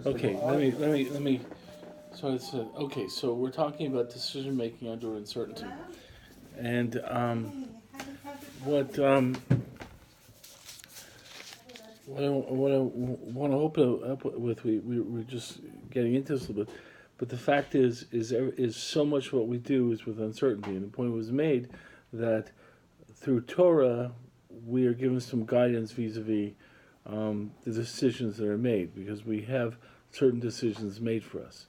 Okay, let me. So it's okay. So we're talking about decision making under uncertainty, and what what I want to open up with, we're just getting into this a little bit, but the fact is so much what we do is with uncertainty, and the point was made that through Torah we are given some guidance vis-a-vis the decisions that are made, because we have certain decisions made for us.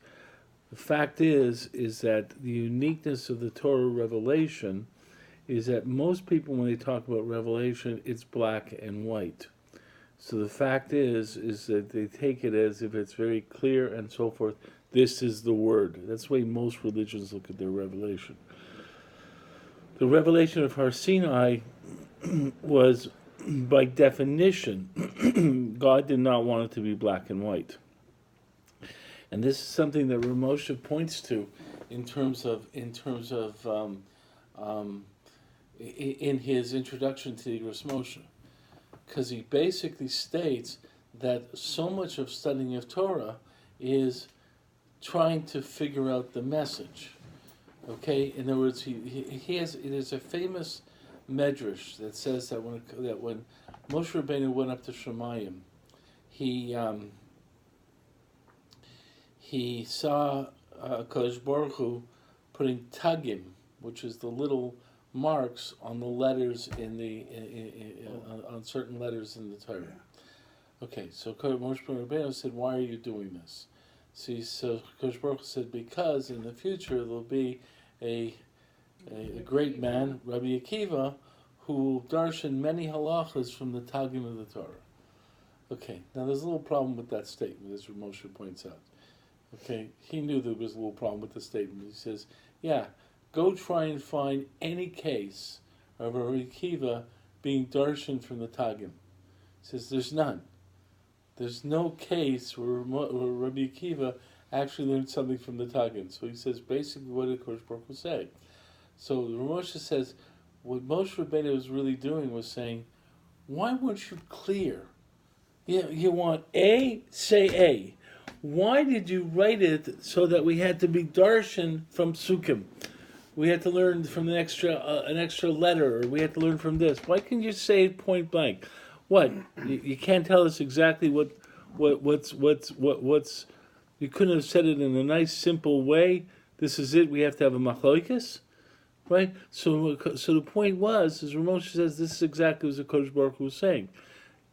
The fact is that the uniqueness of the Torah revelation is that most people, when they talk about revelation, it's black and white. So the fact is that they take it as if it's very clear and so forth. This is the word. That's the way most religions look at their revelation. The revelation of Har Sinai was, by definition, God did not want it to be black and white. And this is something that Ramosha points to in terms of in his introduction to the Igros Moshe, because he basically states that so much of studying of Torah is trying to figure out the message. Okay, in other words, there's a famous medrash that says that when Moshe Rabbeinu went up to Shemayim, he saw Kodesh Baruch Hu putting tagim, which is the little marks on the letters on certain letters in the Torah. Okay, so Moshe Rabbeinu said, "Why are you doing this?" So Kodesh Baruch Hu said, "Because in the future there'll be a great man, Rabbi Akiva, who will darshan many halachas from the tagim of the Torah." Okay, now there's a little problem with that statement, as Moshe points out. Okay, he knew there was a little problem with the statement. He says, "Yeah, go try and find any case of a Rabbi Akiva being darshan from the tagim." He says, "There's none. There's no case where Rabbi Akiva actually learned something from the tagim." So he says, basically, what did Kodesh Baruch Hu say? So the Ramosha says, what Moshe Rabbeinu was really doing was saying, why weren't you clear? You want A, say A. Why did you write it so that we had to be darshan from Sukkim? We had to learn from an extra letter, or we had to learn from this. Why can't you say it point blank? What? You can't tell us exactly what's. You couldn't have said it in a nice, simple way. This is it. We have to have a machloikis, right? So the point was, as Ramosha says, this is exactly what the Kodesh Baruch Hu was saying.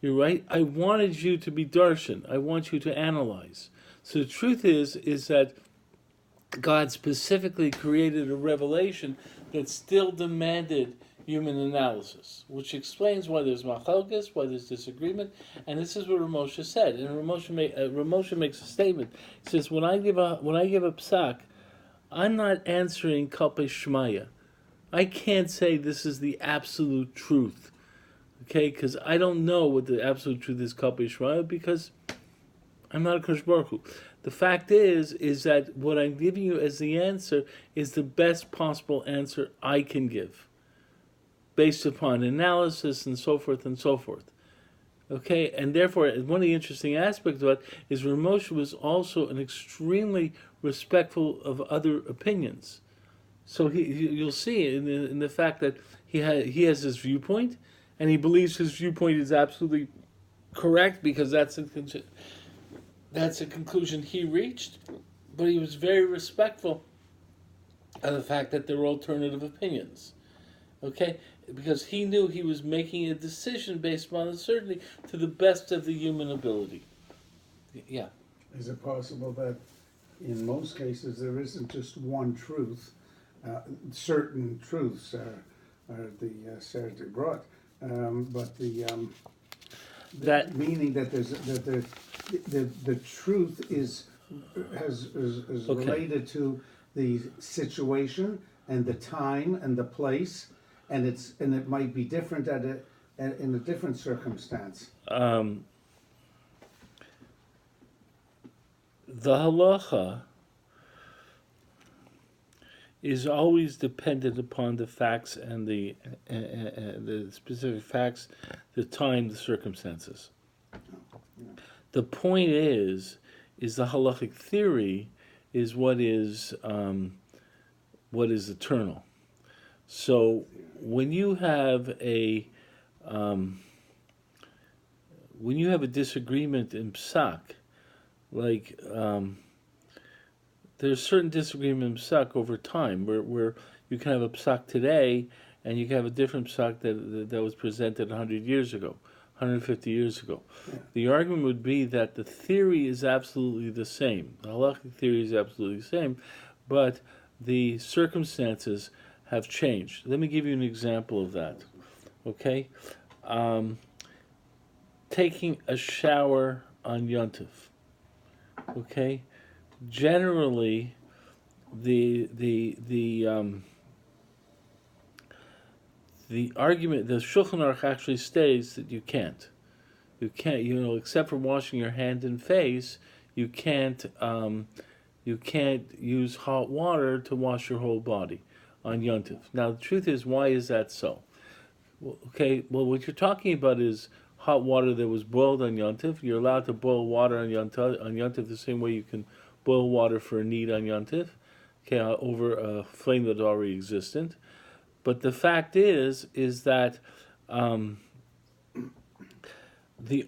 You're right. I wanted you to be darshan. I want you to analyze. So the truth is that God specifically created a revelation that still demanded human analysis, which explains why there's machalokes, why there's disagreement, and this is what Ramosha said. And Ramosha makes a statement. He says, when I give a psak, I'm not answering kalpei shmaya. I can't say this is the absolute truth, okay? Because I don't know what the absolute truth is kalpei shmaya, because I'm not a Kodesh Baruch Hu. The fact is that what I'm giving you as the answer is the best possible answer I can give, based upon analysis and so forth and so forth. Okay, and therefore, one of the interesting aspects of it is Ramosha was also an extremely respectful of other opinions. So you'll see in the fact that he has his viewpoint, and he believes his viewpoint is absolutely correct, because that's a conclusion he reached, but he was very respectful of the fact that there were alternative opinions. Okay? Because he knew he was making a decision based upon uncertainty to the best of the human ability. Yeah. Is it possible that in most cases there isn't just one truth? Certain truths are the Serte brought, but that meaning that the truth is related to the situation and the time and the place, and it might be different in a different circumstance. The halacha is always dependent upon the facts and the specific facts, the time, the circumstances. The point is is the halachic theory is what is eternal. So when you have a disagreement in psak, like there's certain disagreement in psak over time, where you can have a psak today, and you can have a different psak that was presented 100 years ago, 150 years ago. Yeah. The argument would be that the theory is absolutely the same. The halachic theory is absolutely the same, but the circumstances have changed. Let me give you an example of that. Okay? Taking a shower on Yontif. Okay? Generally, the argument, the Shulchan Aruch actually states that you can't, except for washing your hand and face, you can't use hot water to wash your whole body on Yontif. Now, the truth is, why is that so? Well, what you're talking about is hot water that was boiled on Yontif. You're allowed to boil water on Yontif the same way you can boil water for a need on Yontif, over a flame that's already existent. But the fact is that the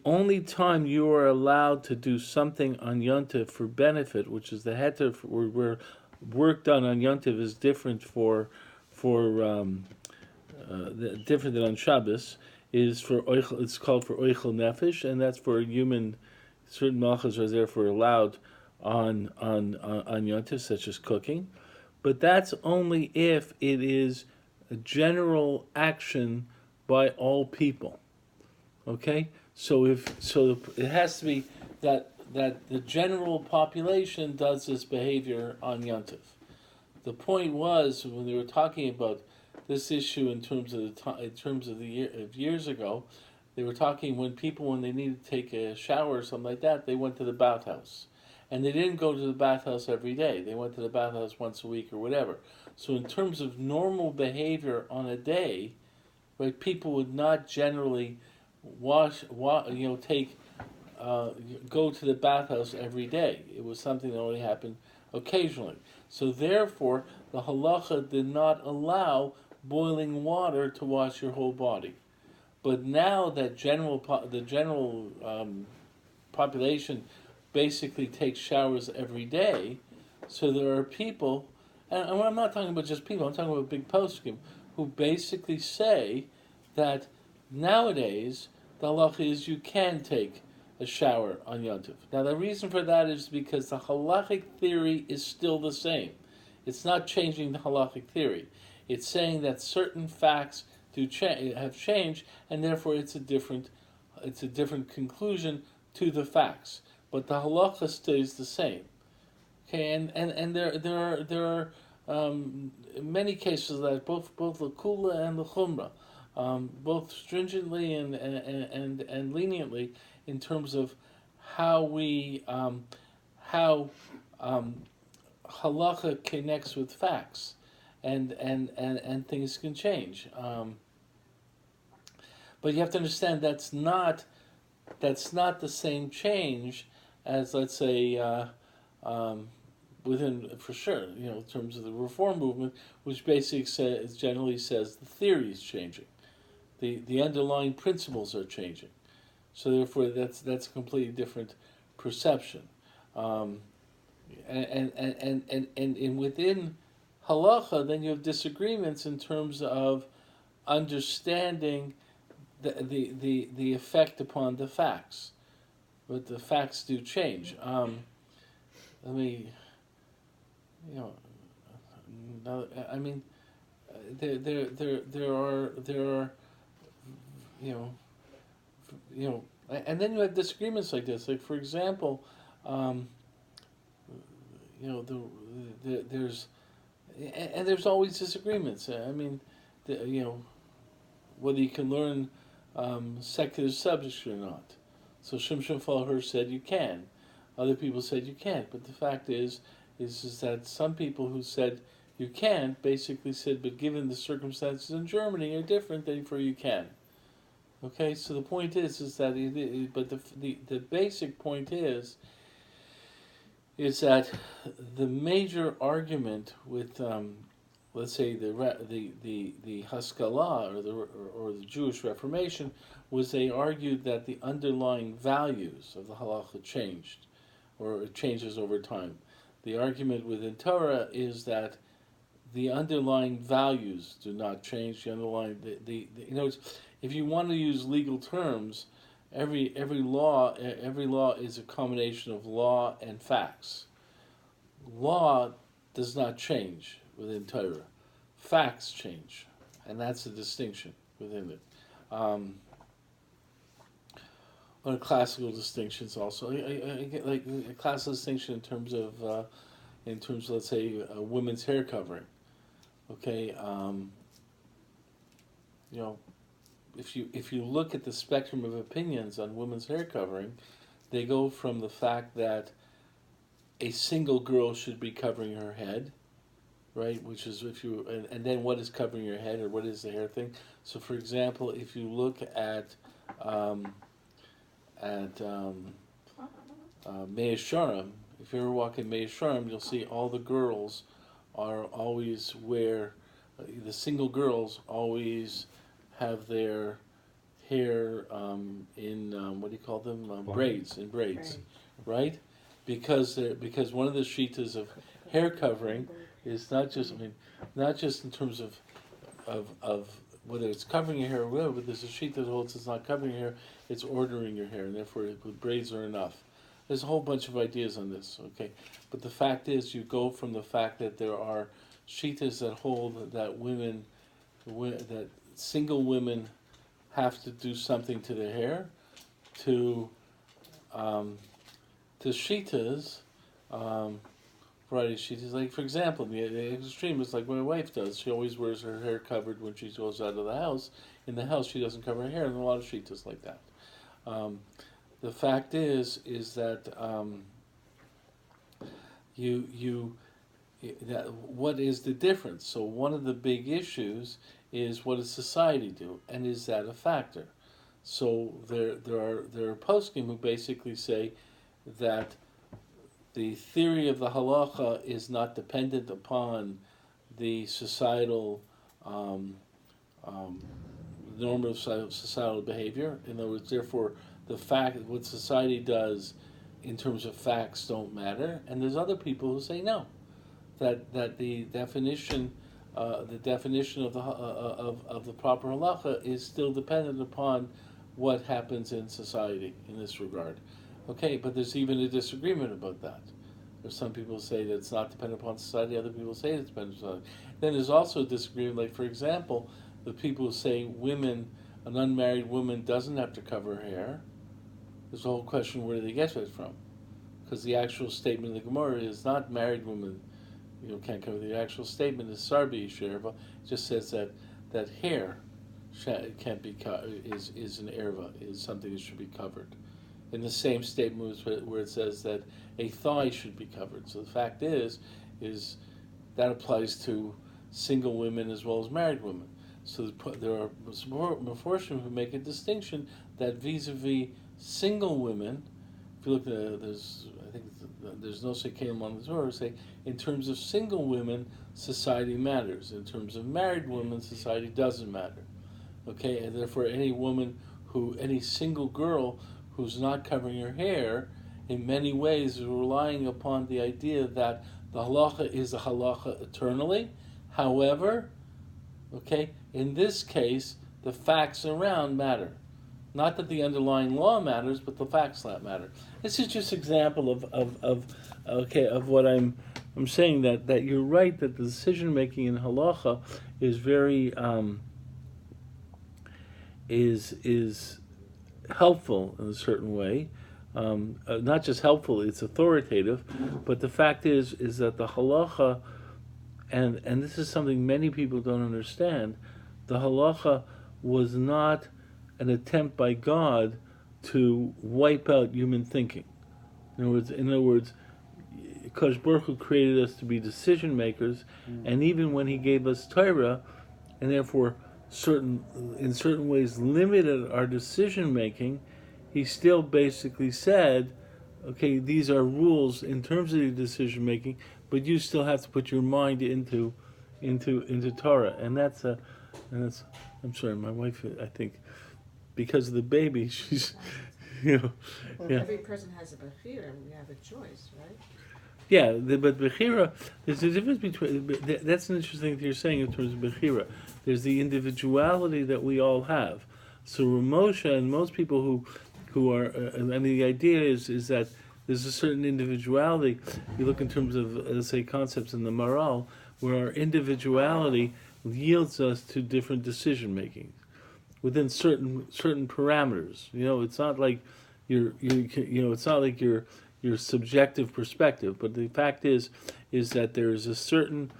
only time you are allowed to do something on Yontif for benefit, which is the heter, where work done on Yontif is different different than on Shabbos, is for oichel. It's called for oichel nefesh, and that's for human. Certain malachas are therefore allowed on Yontif, such as cooking, but that's only if it is a general action by all people. Okay, so it has to be that the general population does this behavior on Yontif. The point was, when they were talking about this issue in terms of years ago, they were talking when they needed to take a shower or something like that, they went to the bathhouse. And they didn't go to the bathhouse every day. They went to the bathhouse once a week or whatever. So in terms of normal behavior on a day, right, people would not generally go to the bathhouse every day. It was something that only happened occasionally. So therefore, the halacha did not allow boiling water to wash your whole body. But now that the general population basically takes showers every day, so there are people, and I'm not talking about just people, I'm talking about big poskim, who basically say that nowadays the halacha is you can take a shower on Yontif. Now the reason for that is because the halachic theory is still the same. It's not changing the halachic theory. It's saying that certain facts have changed, and therefore it's a different conclusion to the facts. But the halacha stays the same. Okay, and there are many cases that both the kula and the chumrah, both stringently and leniently in terms of how halacha connects with facts, and things can change. But you have to understand that's not the same change as, let's say, within, for sure, in terms of the reform movement, which basically generally says the theory is changing, the underlying principles are changing. So therefore, that's a completely different perception, and within halacha, then you have disagreements in terms of understanding the effect upon the facts, but the facts do change. Let me, there are, and then you have disagreements like this. Like, for example, there's always disagreements. Whether you can learn secular subjects or not. So Shimshon Falher said you can. Other people said you can't. But the fact is that some people who said you can't basically said, but given the circumstances in Germany are different, therefore you can. Okay, so the point is that, but the basic point is is that the major argument with, let's say, the Haskalah or the Jewish Reformation was they argued that the underlying values of the halacha changed, or it changes over time. The argument within Torah is that the underlying values do not change. The underlying, you know, if you want to use legal terms, every law is a combination of law and facts. Law does not change within Torah. Facts change, and that's the distinction within it. Or classical distinctions also, like a classical distinction in terms of let's say women's hair covering. Okay, you know, if you look at the spectrum of opinions on women's hair covering, they go from the fact that a single girl should be covering her head, right? Which is and then what is covering your head, or what is the hair thing? So, for example, if you look at Mea Sharim, if you ever walk in Mea Sharim, you'll see all the girls are always the single girls always have their hair in what do you call them? Braids, right? Because one of the shitas of hair covering is not just in terms of whether it's covering your hair or whatever, but there's a sheet that holds it's not covering your hair, it's ordering your hair, and therefore braids are enough. There's a whole bunch of ideas on this, okay? But the fact is, you go from the fact that there are shitas that hold that single women have to do something to their hair, to shitas, variety of shitas. Like, for example, the extreme is like my wife does. She always wears her hair covered when she goes out of the house. In the house, she doesn't cover her hair, and a lot of shitas like that. The fact is that what is the difference? So one of the big issues is, what does society do, and is that a factor? So there are poskim who basically say that the theory of the halacha is not dependent upon the societal norm of societal behavior. In other words, therefore, the fact what society does in terms of facts don't matter. And there's other people who say no, that the definition of the proper halacha is still dependent upon what happens in society in this regard. Okay, but there's even a disagreement about that. There's some people say that it's not dependent upon society, other people say it's dependent upon society. Then there's also a disagreement, like, for example, the people who say an unmarried woman doesn't have to cover her hair. There's a whole question, where do they get that from? Because the actual statement of the Gemara is not married women, can't cover. The actual statement is Sarbi Sherva. It just says that hair can't be is an erva, is something that should be covered. In the same statement where it says that a thigh should be covered. So the fact is that applies to single women as well as married women. So there are Meforshim who make a distinction that vis-a-vis single women, if you look at there's no Sekeim on the Torah, say in terms of single women, society matters. In terms of married women, society doesn't matter. Okay, and therefore any single girl who's not covering her hair, in many ways is relying upon the idea that the halacha is a halacha eternally. However, okay, in this case, the facts around matter. Not that the underlying law matters, but the facts that matter. This is just an example of what I'm saying, that you're right, that the decision making in halacha is very is helpful in a certain way. Not just helpful, it's authoritative, but the fact is that the halacha, and this is something many people don't understand, the halacha was not an attempt by God to wipe out human thinking. In other words, Kadosh Baruch Hu created us to be decision makers, and even when He gave us Torah, and therefore in certain ways limited our decision making, He still basically said, Okay, these are rules in terms of your decision making, but you still have to put your mind into Torah, and that's. I'm sorry, my wife. I think because of the baby, she's, you know, Well, yeah. every person has a bechira, and we have a choice, right? Yeah, but Bechira, there's a difference between, that's an interesting thing you're saying in terms of Bechira. There's the individuality that we all have. So Ramosha and most people who are, I mean, the idea is that there's a certain individuality. You look in terms of, let's say, concepts in the Maral, where our individuality yields us to different decision making within certain parameters. You know, it's not like it's not like your subjective perspective, but the fact is that there is a certain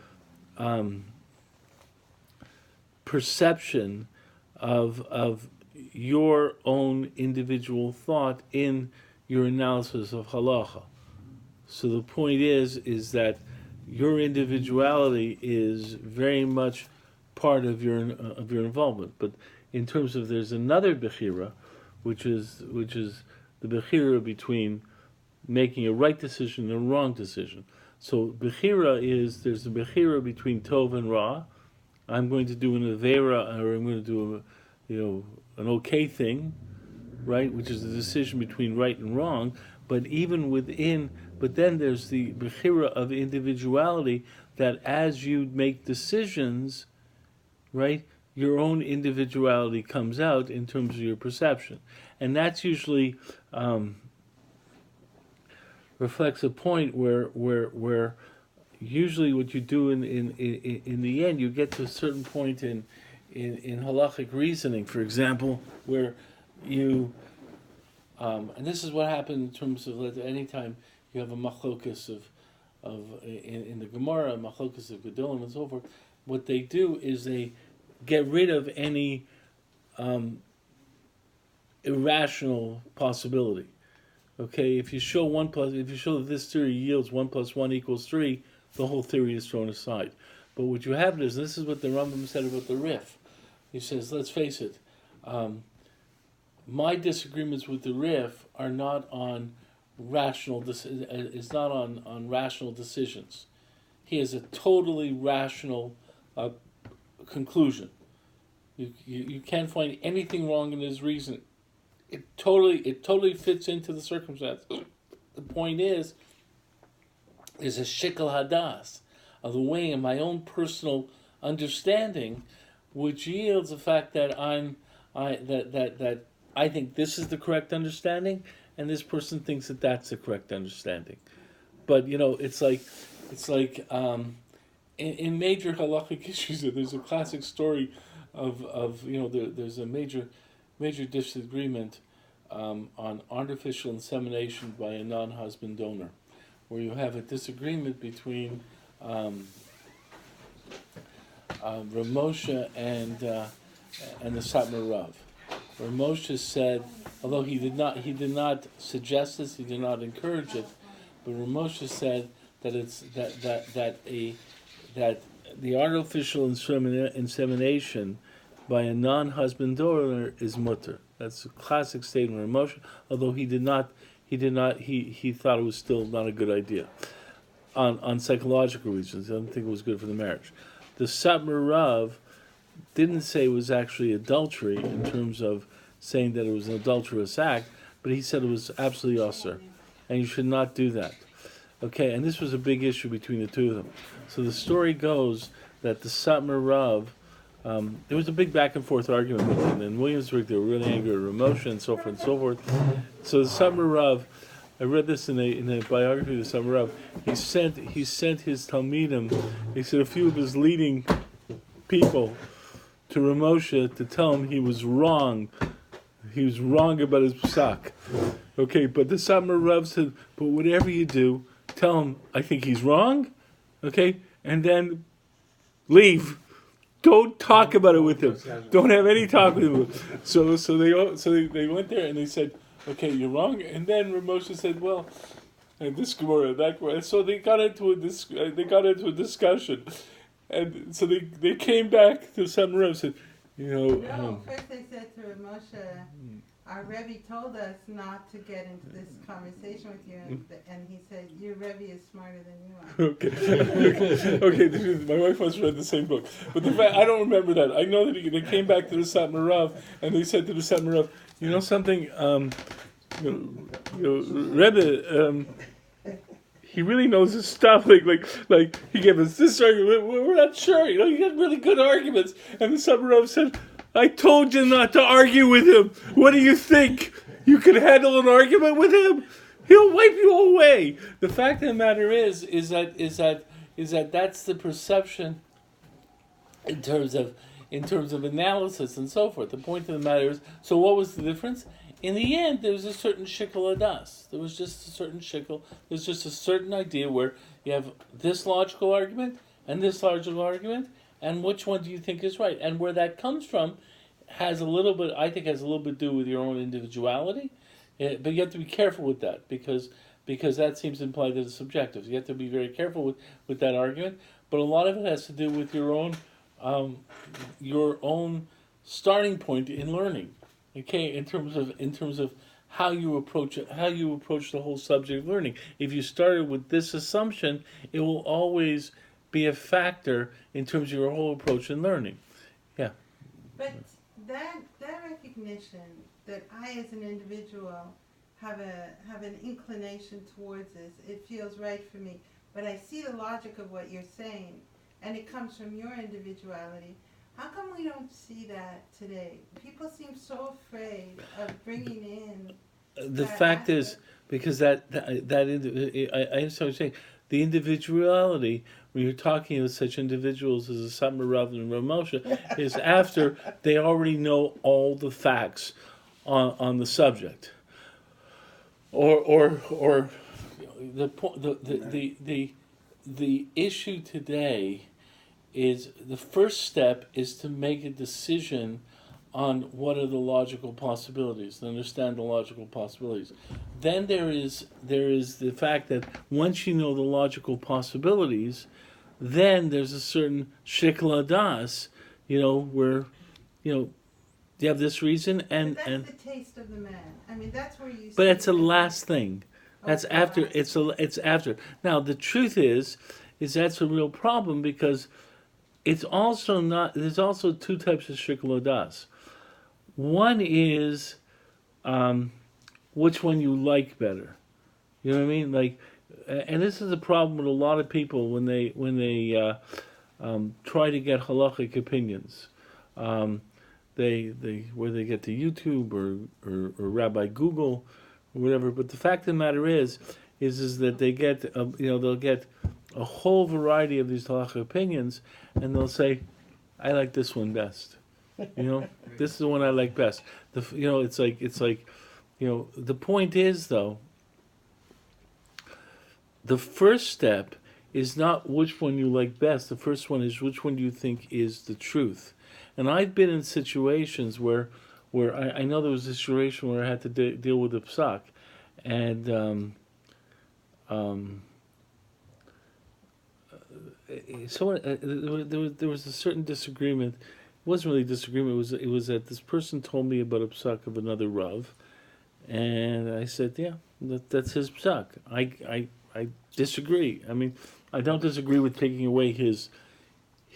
perception of your own individual thought in your analysis of halacha. So the point is that your individuality is very much part of your involvement. But in terms of, there's another bechira, which is the bechira between making a right decision and a wrong decision. So bechira there's a bechira between tov and ra. I'm going to do an avera, or I'm going to do an okay thing, right? Which is the decision between right and wrong. But then there's the bechira of individuality, that as you make decisions, right, your own individuality comes out in terms of your perception, and that's usually reflects a point where usually what you do in the end, you get to a certain point in halachic reasoning, for example, where you and this is what happened in terms of any time you have a machlokas in the Gemara, a machlokas of Gedolim and so forth. What they do is they get rid of any irrational possibility. Okay, if you show that this theory yields 1 + 1 = 3, the whole theory is thrown aside. But what you have is, and this is what the Rambam said about the Rif. He says, let's face it, my disagreements with the Rif are not on rational decisions. He has a totally rational conclusion. You can't find anything wrong in his reason. It totally fits into the circumstance. The point is a shikal hadas of the way in my own personal understanding, which yields the fact that I think this is the correct understanding, and this person thinks that that's the correct understanding. But it's like in major halachic issues, there's a classic story of there's a major disagreement on artificial insemination by a non-husband donor, where you have a disagreement between Rav Moshe and the Satmar Rav. Rav Moshe said, although he did not suggest this, he did not encourage it, but Rav Moshe said that it's that the artificial insemination by a non-husband donor is mutter. That's a classic statement of Moshe, although he thought it was still not a good idea on psychological reasons. I don't think it was good for the marriage. The Satmar Rav didn't say it was actually adultery in terms of saying that it was an adulterous act, but he said it was absolutely usher, and you should not do that. Okay, and this was a big issue between the two of them. So the story goes that the Satmar Rav, there was a big back and forth argument with him. In Williamsburg, they were really angry at Ramosha and so forth and so forth. So the Satmar Rav, I read this in a biography of the Satmar Rav. He sent his talmidim, he said a few of his leading people, to Ramosha to tell him he was wrong. He was wrong about his psak. Okay, but the Satmar Rav said, but whatever you do, tell him I think he's wrong. Okay, and then leave. Don't talk about it with him. Don't have any talk with him. So they went there and they said, okay, you're wrong. And then Ramosha said, well, and this Gemara, that Gemara. So they got into a discussion, and so they came back to Satmar Rav and said, No, first they said to Moshe, our Rebbe told us not to get into this conversation with you, and he said, your Rebbe is smarter than you are. Okay. My wife must have read the same book, but the fact I don't remember that. I know that they came back to the Satmar Rav and they said to the Satmar Rav, you know something, Rebbe, he really knows his stuff. Like he gave us this argument. We're not sure. You got really good arguments. And the Satmar Rav said, I told you not to argue with him. What do you think? You can handle an argument with him? He'll wipe you away. The fact of the matter is that that's the perception in terms of analysis and so forth. The point of the matter is, so what was the difference? In the end, there was a certain shikul adas. There was just a certain shikul. There's just a certain idea where you have this logical argument and this logical argument, and which one do you think is right? And where that comes from has a little bit to do with your own individuality. But you have to be careful with that because that seems to imply that it's subjective. You have to be very careful with that argument. But a lot of it has to do with your own starting point in learning. Okay, in terms of how you approach it, how you approach the whole subject of learning. If you started with this assumption, it will always be a factor in terms of your whole approach in learning. Yeah. But that recognition that I as an individual have an inclination towards this, it feels right for me. But I see the logic of what you're saying, and it comes from your individuality. How come we don't see that today? People seem so afraid of bringing in. The fact is, because I understand what you're saying. The individuality, when you're talking with such individuals as a Satmar Rav and Rav Moshe, is after they already know all the facts on the subject, or the issue today is the first step is to make a decision on what are the logical possibilities, to understand the logical possibilities. Then there is the fact that once you know the logical possibilities, then there's a certain shikla das, where, you have this reason and But that's the taste of the man. I mean, that's where you. But it's a last thing. That's after. It's after. Now the truth is that's a real problem because it's also not. There's also two types of shikla das. One is which one you like better. You know what I mean? Like, and this is a problem with a lot of people when they try to get halachic opinions. They where they get to YouTube or Rabbi Google or whatever. But the fact of the matter is that they get they'll get a whole variety of these halachic opinions, and they'll say, "I like this one best." This is the one I like best. It's like the point is though. The first step is not which one you like best. The first one is which one do you think is the truth. And I've been in situations where I know there was a situation where I had to deal with a psak, and there was a certain disagreement. It wasn't really disagreement. It was that this person told me about a psak of another rav, and I said, yeah, that's his psak. I disagree. I mean, I don't disagree with taking away his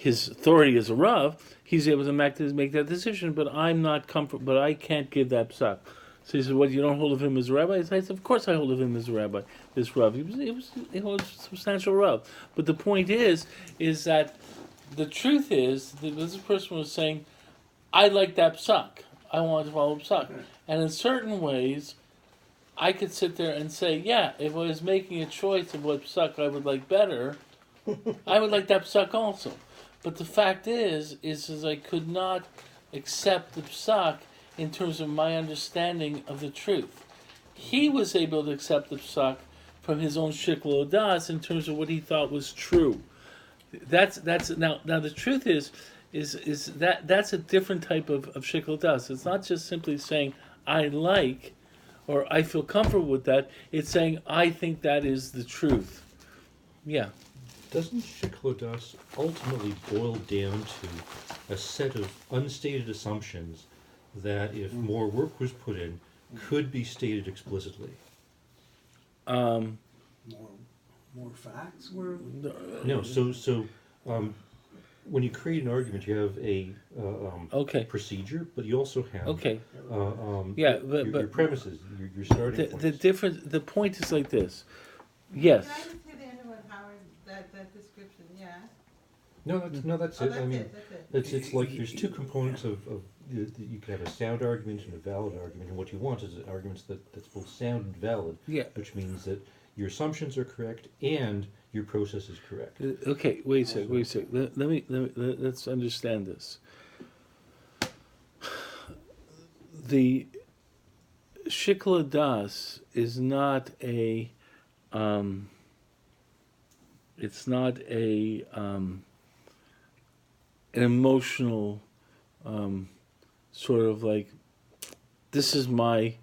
authority as a rav. He's able to make that decision, but I'm not comfortable. But I can't give that psak. So he said, "What? You don't hold of him as a rabbi?" I said, "Of course I hold of him as a rabbi. This rav, he was a substantial rav." But the point is that the truth is that this person was saying, "I like that psak. I want to follow psak," and in certain ways, I could sit there and say, "Yeah, if I was making a choice of what psak I would like better, I would like that psak also." But the fact is I could not accept the psak in terms of my understanding of the truth. He was able to accept the psak from his own shikla das in terms of what he thought was true. That's now the truth is that that's a different type of shikla das. It's not just simply saying I like or I feel comfortable with that. It's saying I think that is the truth. Yeah. Doesn't shikla ultimately boil down to a set of unstated assumptions that if more work was put in, could be stated explicitly. Um, More facts were. No, so when you create an argument, you have a okay, procedure, but you also have okay. yeah, but your premises, your starting the points. difference, the point is like this. Can Yes. I just hear the end of what Howard, that description, yeah? That's Oh, it. that's I mean, it, that's it. it's like there's two components of you can have a sound argument and a valid argument, and what you want is arguments that's both sound and valid, Yeah. which means that your assumptions are correct and your process is correct. Okay. Wait a sec. Let's understand this. The Shikla Das is not a. It's not an emotional sort of like, this is my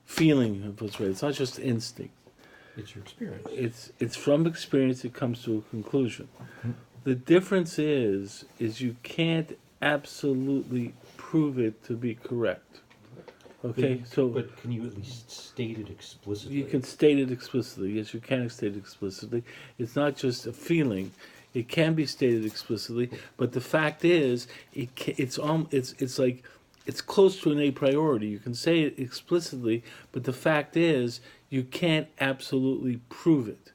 feeling of what's right. It's not just instinct. It's your experience. It's from experience it comes to a conclusion. The difference is you can't absolutely prove it to be correct. Okay, But can you at least state it explicitly? you can state it explicitly. Yes, you can state it explicitly. It's not just a feeling. It can be stated explicitly, but the fact is, it's like it's close to an a priori. You can say it explicitly, but the fact is, you can't absolutely prove it.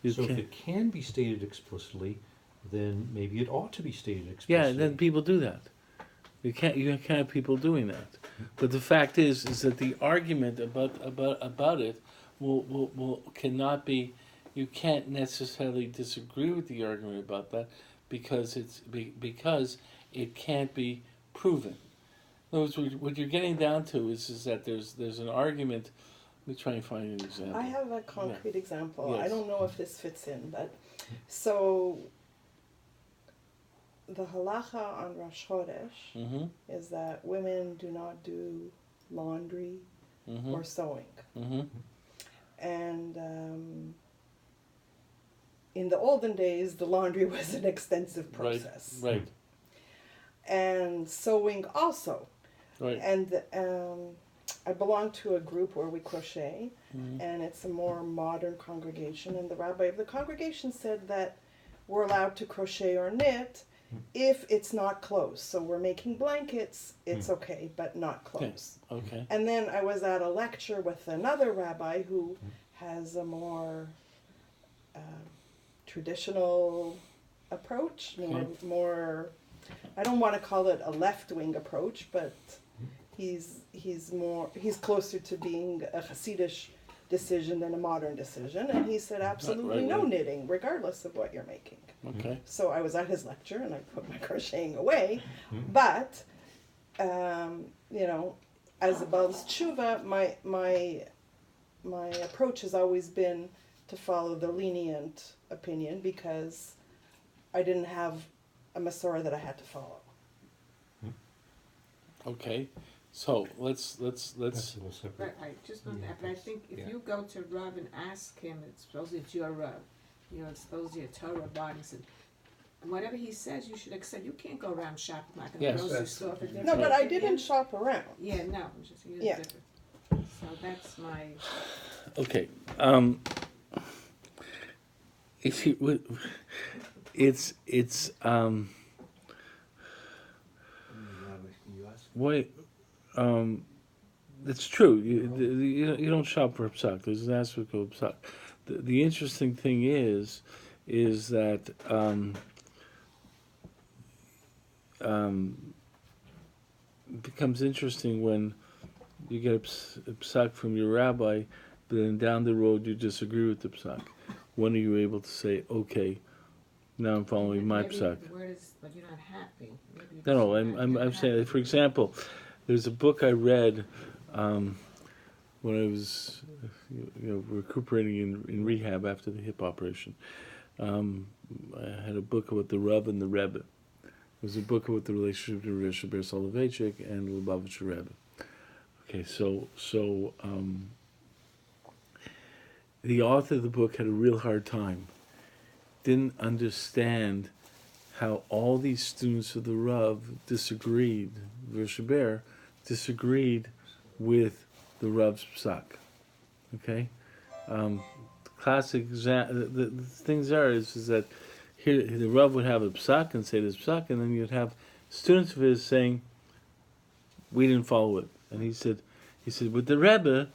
You So if can't. it can be stated explicitly, then maybe it ought to be stated explicitly. Yeah, then people do that. You can't have people doing that. But the fact is that the argument about it cannot be. You can't necessarily disagree with the argument about that because because it can't be proven. In other words, what you're getting down to is that there's an argument. Let me try and find an example. I have a concrete example. I Yes. don't know if this fits in, but so the halacha on Rosh Chodesh Mm-hmm. is that women do not do laundry Mm-hmm. or sewing. Mm-hmm. And in the olden days, the laundry was an extensive process. Right. And sewing also. Right. And I belong to a group where we crochet, Mm-hmm. and it's a more modern congregation. And the rabbi of the congregation said that we're allowed to crochet or knit if it's not close. So we're making blankets, it's okay, but not close. Okay. And then I was at a lecture with another rabbi who has a more traditional approach, more. I don't want to call it a left-wing approach, but he's closer to being a Hasidish decision than a modern decision. And he said absolutely no knitting, regardless of what you're making. Okay. So I was at his lecture and I put my crocheting away, but as a Bal's tshuva, my approach has always been to follow the lenient opinion because I didn't have a Masorah that I had to follow. Okay. So let's. That's a little separate. But I just want Yeah, that, but I think if yeah. you go to Rav and ask him, it's supposed it's your Rav, it's supposed to be a Torah bodies, and whatever he says, you should accept. You can't go around shopping like in a Yes. grocery store for different. No, but I didn't shop around. Yeah, no, I'm just using Yeah. different. So that's my. Okay. If you, it's wait. It's true. You don't shop for psak. There's an aspect of psak. The interesting thing is that it becomes interesting when you get a psak from your rabbi, but then down the road you disagree with the psak. When are you able to say, okay, now I'm following my Maybe psak? the word is, but you're not happy. Maybe you No, just not I'm saying, happy. for example, there's a book I read when I was recuperating in rehab after the hip operation. I had a book about the Rav and the Rebbe. It was a book about the relationship between Rosh Ber Soloveitchik and Lubavitcher Rebbe. Okay, so the author of the book had a real hard time. Didn't understand how all these students of the Rav disagreed, Rosh Ber, disagreed with the Rav's psak. Okay, classic the things is that here the Rav would have a psak and say this psak, and then you'd have students of his saying, "We didn't follow it," and he said, with the Rebbe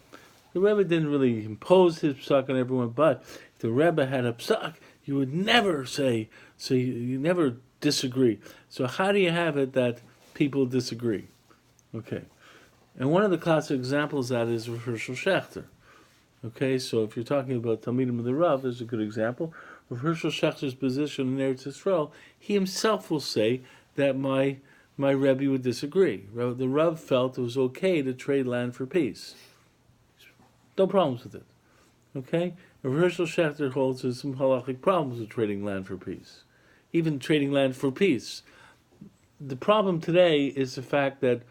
didn't really impose his psak on everyone, but if the Rebbe had a psak, you would never say, so you never disagree. So how do you have it that people disagree? Okay. And one of the classic examples of that is Rav Hershel Schachter. Okay, so if you're talking about Talmidim of the Rav, there's a good example. Rav Hershel Schachter's position in Eretz Yisrael, he himself will say that my Rebbe would disagree. The Rav felt it was okay to trade land for peace. No problems with it. Okay? Rav Hershel Schachter holds there's some halachic problems with trading land for peace. Even trading land for peace. The problem today is the fact that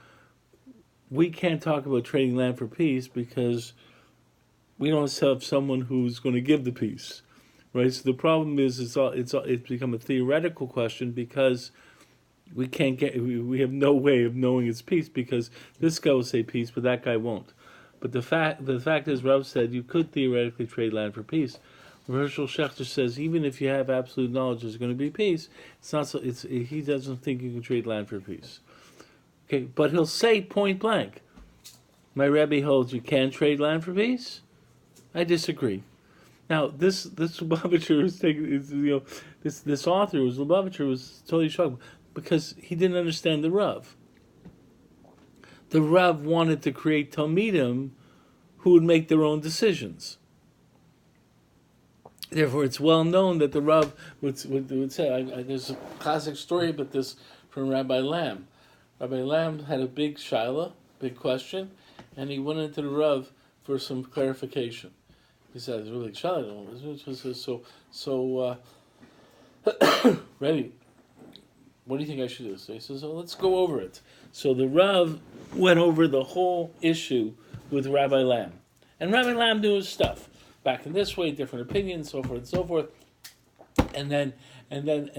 we can't talk about trading land for peace because we don't have someone who's going to give the peace, right? So the problem is it's become a theoretical question because we have no way of knowing it's peace because this guy will say peace, but that guy won't. But the fact is, Rav said you could theoretically trade land for peace. Hershel Schachter says even if you have absolute knowledge there's going to be peace, it's not so. He doesn't think you can trade land for peace. Okay, but he'll say point blank, my Rebbe holds you can trade land for peace. I disagree. Now this Lubavitcher was taking this author was Lubavitcher was totally shocked because he didn't understand the Rav. The Rav wanted to create Talmidim who would make their own decisions. Therefore, it's well known that the Rav would say, there's a classic story about this from Rabbi Lam. Rabbi Lam had a big shaila, big question, and he went into the Rav for some clarification. He said, "It's really shaila. So, ready? What do you think I should do?" So he says, let's go over it. So the Rav went over the whole issue with Rabbi Lam, and Rabbi Lam knew his stuff. Back in this way, different opinions, so forth and so forth, and then at the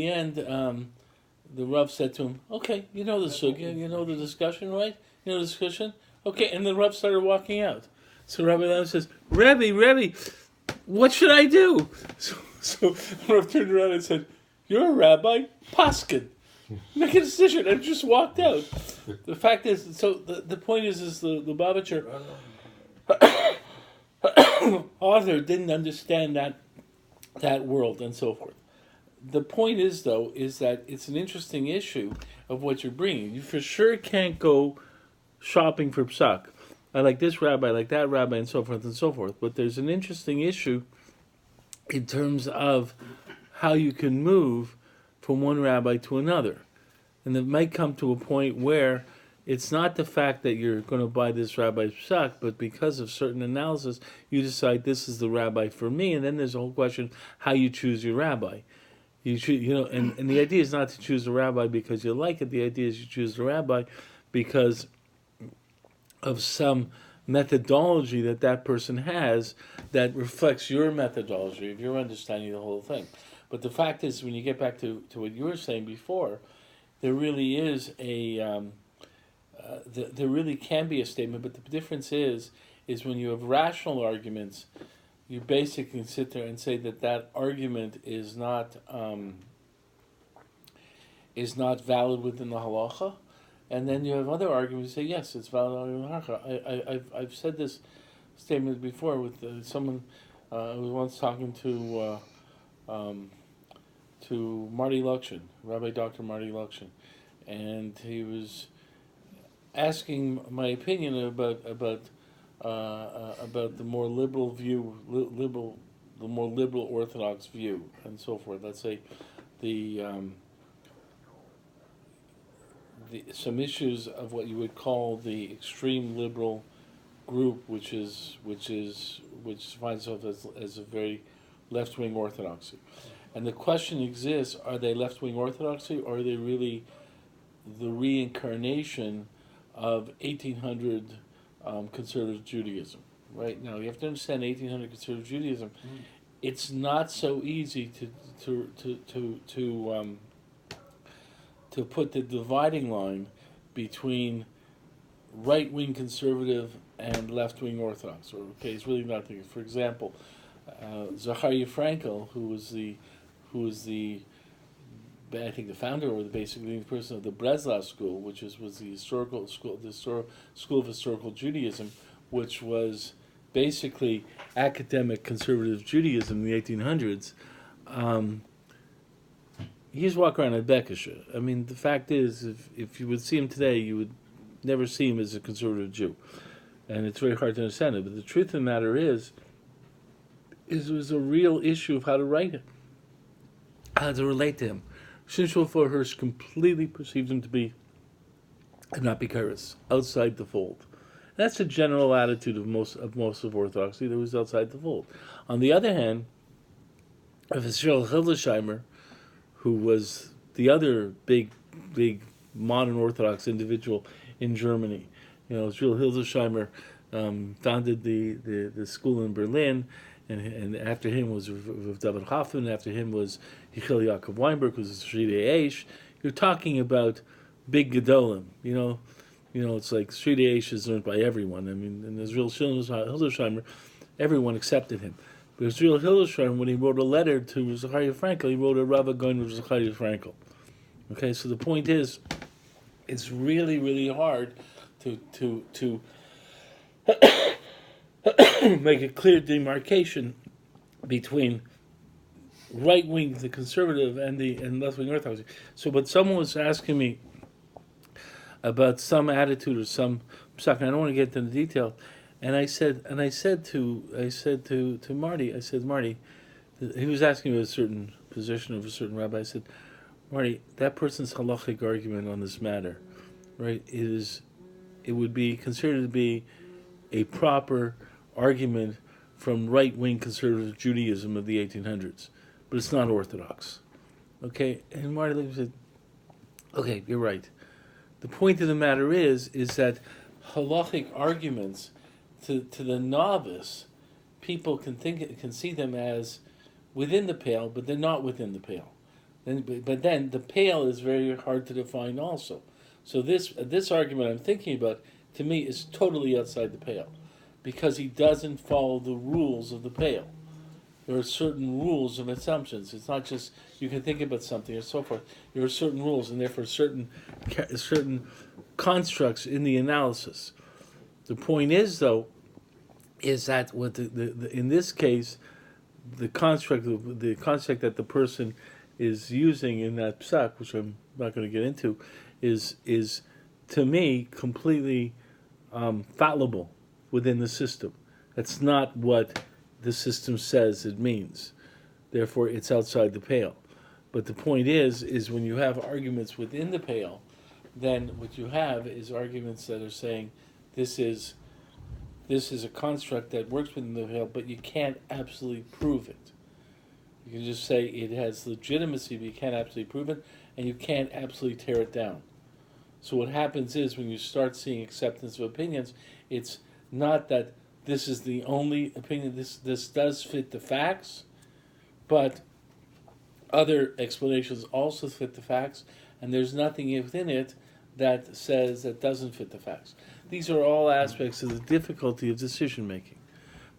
end, the Rav said to him, "Okay, you know the sugya, you know the discussion, right? You know the discussion, okay." And the Rav started walking out. So Rabbi Lam says, "Rebbe, what should I do?" So Rav turned around and said, "You're a rabbi, paskin. Make a decision," and just walked out. The fact is, so the point is the Lubavitcher author didn't understand that world and so forth. The point is, though, is that it's an interesting issue of what you're bringing. You for sure can't go shopping for psak. I like this rabbi, I like that rabbi, and so forth and so forth. But there's an interesting issue in terms of how you can move from one rabbi to another. And it might come to a point where it's not the fact that you're going to buy this rabbi's psak, but because of certain analysis, you decide this is the rabbi for me, and then there's a whole question how you choose your rabbi. You choose, and the idea is not to choose a rabbi because you like it. The idea is you choose the rabbi because of some methodology that person has that reflects your methodology, of your understanding of the whole thing. But the fact is, when you get back to what you were saying before, there really is there really can be a statement, but the difference is when you have rational arguments, you basically sit there and say that argument is not valid within the halacha, and then you have other arguments that say yes, it's valid in the halacha. I've said this statement before with someone. I was once talking to Marty Lukshin, Rabbi Dr. Marty Lukshin, and he was asking my opinion about the more liberal view, the more liberal Orthodox view, and so forth. Let's say some issues of what you would call the extreme liberal group, which finds itself as a very left-wing orthodoxy. And the question exists: are they left-wing orthodoxy, or are they really the reincarnation of 1800 conservative Judaism? Right now, you have to understand 1800 conservative Judaism. It's not so easy to put the dividing line between right-wing conservative and left-wing Orthodox. Or okay, it's really not thinking. For example, Zachariah Frankel, who was the I think the founder or the basic leading person of the Breslov school, which was the historical school, school of historical Judaism, which was basically academic conservative Judaism in the 1800s. He just walk around in Bekisha. I mean, the fact is, if you would see him today, you would never see him as a conservative Jew, and it's very hard to understand it. But the truth of the matter is it was a real issue of how to write him, how to relate to him. Shimshon Hirsch completely perceived him to be a Napikaris, outside the fold. That's the general attitude of most of Orthodoxy, that was outside the fold. On the other hand, Israel Hildesheimer, who was the other big modern Orthodox individual in Germany, Israel Hildesheimer founded the school in Berlin, and after him was Rav David Hoffman. After him was Yechiel Yaakov Weinberg, who was Shridi Eish. You're talking about big Gedolim. It's like Shridi Eish is learned by everyone. I mean, and Israel Hildesheimer, everyone accepted him. But Israel Hildesheimer, when he wrote a letter to Zachariah Frankel, he wrote a Rabbi Goin of Zachariah Frankel. Okay, so the point is, it's really, really hard to make a clear demarcation between right wing, the conservative, and left wing Orthodoxy. So, but someone was asking me about some attitude or some psak, and I don't want to get into the detail. And I said to Marty, Marty, he was asking me a certain position of a certain rabbi. I said, Marty, that person's halachic argument on this matter, right, it would be considered to be a proper argument from right-wing conservative Judaism of the 1800s, but it's not Orthodox. Okay, and Marty said, okay, you're right. The point of the matter is that halachic arguments to the novice, people can see them as within the pale, but they're not within the pale. But then the pale is very hard to define also. So this argument I'm thinking about, to me, is totally outside the pale, because he doesn't follow the rules of the pale. There are certain rules of assumptions. It's not just you can think about something or so forth. There are certain rules, and therefore certain constructs in the analysis. The point is, though, is that what in this case, the construct that the person is using in that psak, which I'm not going to get into, is to me completely fallible within the system. That's not what the system says it means. Therefore, it's outside the pale. But the point is when you have arguments within the pale, then what you have is arguments that are saying this is a construct that works within the pale, but you can't absolutely prove it. You can just say it has legitimacy, but you can't absolutely prove it, and you can't absolutely tear it down. So what happens is when you start seeing acceptance of opinions, it's not that this is the only opinion, this does fit the facts, but other explanations also fit the facts, and there's nothing within it that says that doesn't fit the facts. These are all aspects of the difficulty of decision making.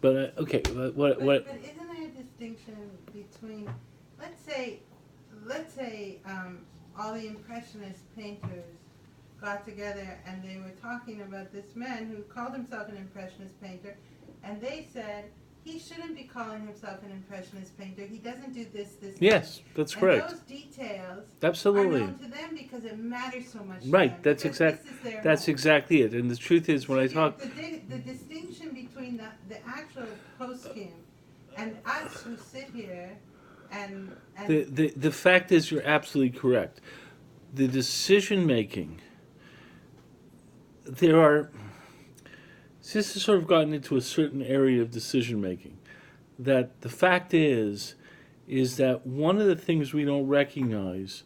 But okay, what? But isn't there a distinction between, let's say, all the impressionist painters got together and they were talking about this man who called himself an impressionist painter, and they said he shouldn't be calling himself an impressionist painter. He doesn't do this. Yes, that's correct. And those details Absolutely. are known to them because it matters so much. Right. To them, That's exactly it. And the truth is, when I talk, the distinction between the actual poskim and us who sit here and the fact is, you're absolutely correct. The decision making. This has sort of gotten into a certain area of decision making. That the fact is that one of the things we don't recognize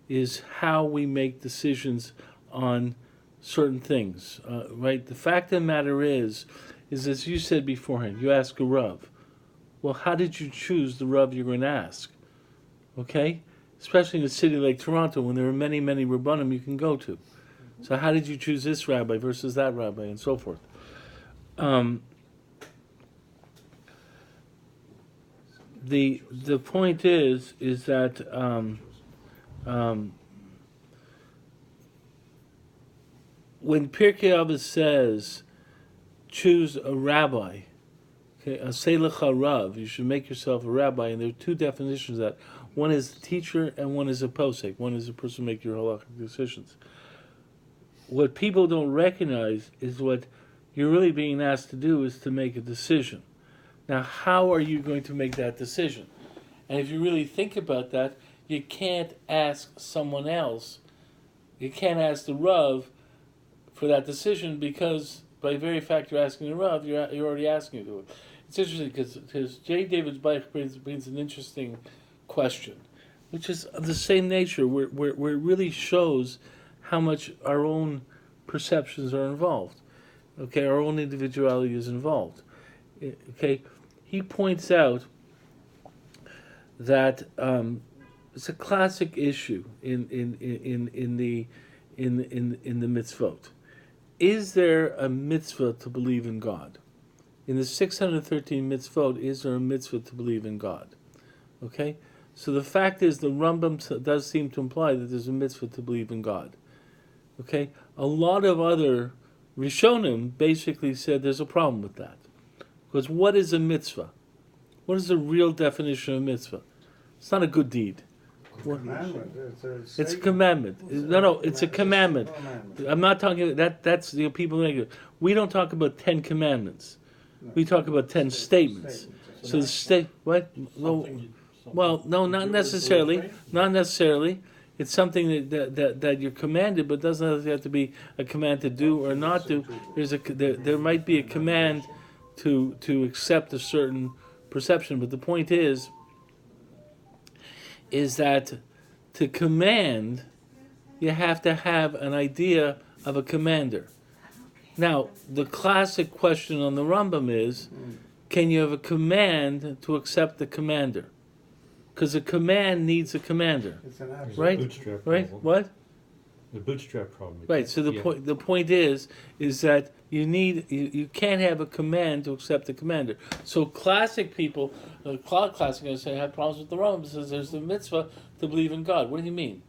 is how we make decisions on certain things. Right? The fact of the matter is as you said beforehand, you ask a Rav. Well, how did you choose the Rav you're going to ask? Okay? Especially in a city like Toronto, when there are many, many Rabbanim you can go to. So how did you choose this rabbi versus that rabbi, and so forth? The point is that when Pirkei Avos says choose a rabbi, okay, aseh lecha rav, you should make yourself a rabbi, and there are two definitions of that. One is a teacher and one is a posek. One is a person who makes your halachic decisions. What people don't recognize is what you're really being asked to do is to make a decision. Now, how are you going to make that decision? And if you really think about that, you can't ask someone else. You can't ask the Rav for that decision because by very fact you're asking the Rav, you're already asking to do it. It's interesting because J. David Bleich brings an interesting question, which is of the same nature, where it really shows how much our own perceptions are involved. Okay, our own individuality is involved. Okay, he points out that it's a classic issue in the mitzvot. Is there a mitzvah to believe in God? In the 613 mitzvot, is there a mitzvah to believe in God? Okay, so the fact is the Rambam does seem to imply that there's a mitzvah to believe in God. Okay, a lot of other Rishonim basically said there's a problem with that. Because what is a mitzvah? What is the real definition of mitzvah? It's not a good deed. Commandment. It's a commandment. No, it's a commandment. I'm not talking that's people make it. We don't talk about 10 commandments. We talk about 10 statements. So the well, no, not necessarily. Not necessarily. It's something that you're commanded, but doesn't have to be a command to do or not do. There might be a command to accept a certain perception, but the point is that to command, you have to have an idea of a commander. Now, the classic question on the Rambam is, can you have a command to accept the commander? Because a command needs a commander, It's an absolute. right? Bootstrap Right? problem. What? The bootstrap problem. Right. So the point is that you can't have a command to accept the commander. So classic people, classic guys say have problems with the Rambam. Says there's the mitzvah to believe in God. What do you mean?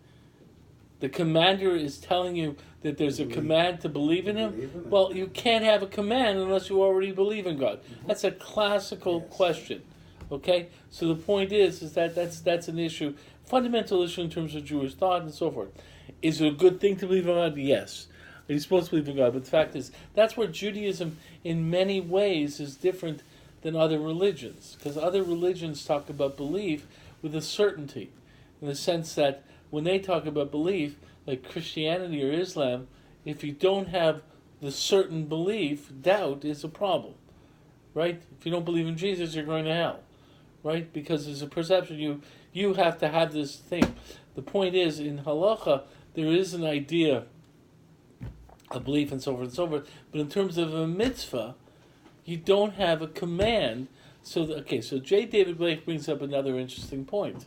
The commander is telling you that there's a command to believe in him. Well, you can't have a command unless you already believe in God. That's a classical question. Okay. So the point is that that's an issue, fundamental issue in terms of Jewish thought and so forth. Is it a good thing to believe in God? Yes. Are you supposed to believe in God? But the fact is, that's where Judaism, in many ways, is different than other religions. Because other religions talk about belief with a certainty. In the sense that when they talk about belief, like Christianity or Islam, if you don't have the certain belief, doubt is a problem. Right? If you don't believe in Jesus, you're going to hell. Right? Because there's a perception. You have to have this thing. The point is, in halacha, there is an idea of belief and so forth and so forth. But in terms of a mitzvah, you don't have a command. So J. David Blake brings up another interesting point.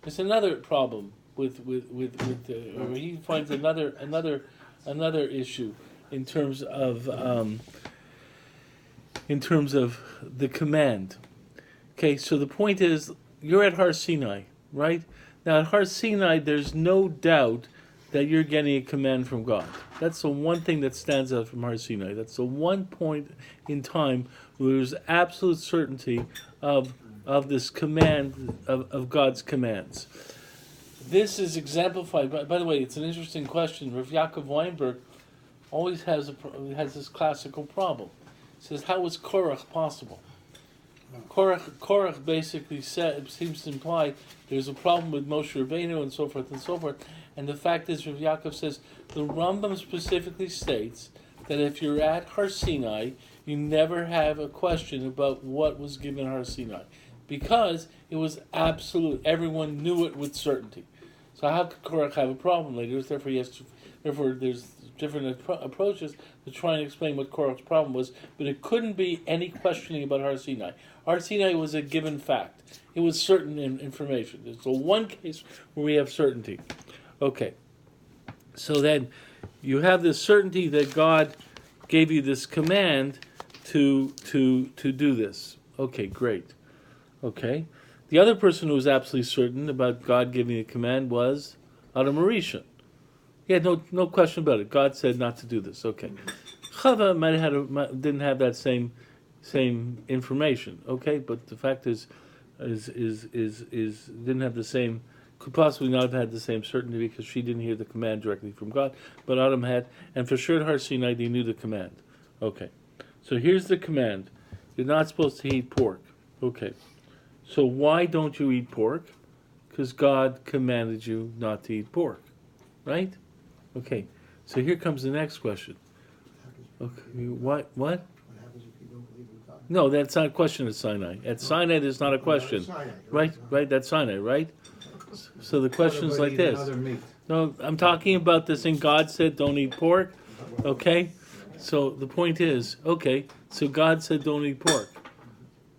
There's another problem with he finds another issue in terms of the command. Okay, so the point is, you're at Har Sinai, right? Now at Har Sinai, there's no doubt that you're getting a command from God. That's the one thing that stands out from Har Sinai. That's the one point in time where there's absolute certainty of this command, of God's commands. This is exemplified, by the way, it's an interesting question. Rav Yaakov Weinberg always has this classical problem. He says, how was Korach possible? Korach basically seems to imply there's a problem with Moshe Rabbeinu and so forth and so forth. And the fact is, Rav Yaakov says, the Rambam specifically states that if you're at Har Sinai, you never have a question about what was given Har Sinai. Because it was absolute. Everyone knew it with certainty. So how could Korach have a problem later? Therefore, there's different approaches to try and explain what Korach's problem was, but it couldn't be any questioning about Har Sinai. Har Sinai was a given fact. It was certain information. There's the one case where we have certainty. Okay. So then, you have this certainty that God gave you this command to do this. Okay, great. Okay. The other person who was absolutely certain about God giving a command was Adam Arisha. He had no question about it. God said not to do this. Okay. Chava didn't have that same information. Okay, but the fact is didn't have the same. Could possibly not have had the same certainty because she didn't hear the command directly from God, but Adam had, and for sure at Har Sinai he knew the command. Okay, so here's the command: you're not supposed to eat pork. Okay, so why don't you eat pork? Because God commanded you not to eat pork, right? Okay, so here comes the next question. Okay, what? What happens if you don't believe in God? No, that's not a question at Sinai. At Sinai, there's not a question, right? Right, that's Sinai, right? So the question's like this. Another meat. No, I'm talking about this thing God said don't eat pork, okay? So the point is, okay, so God said don't eat pork.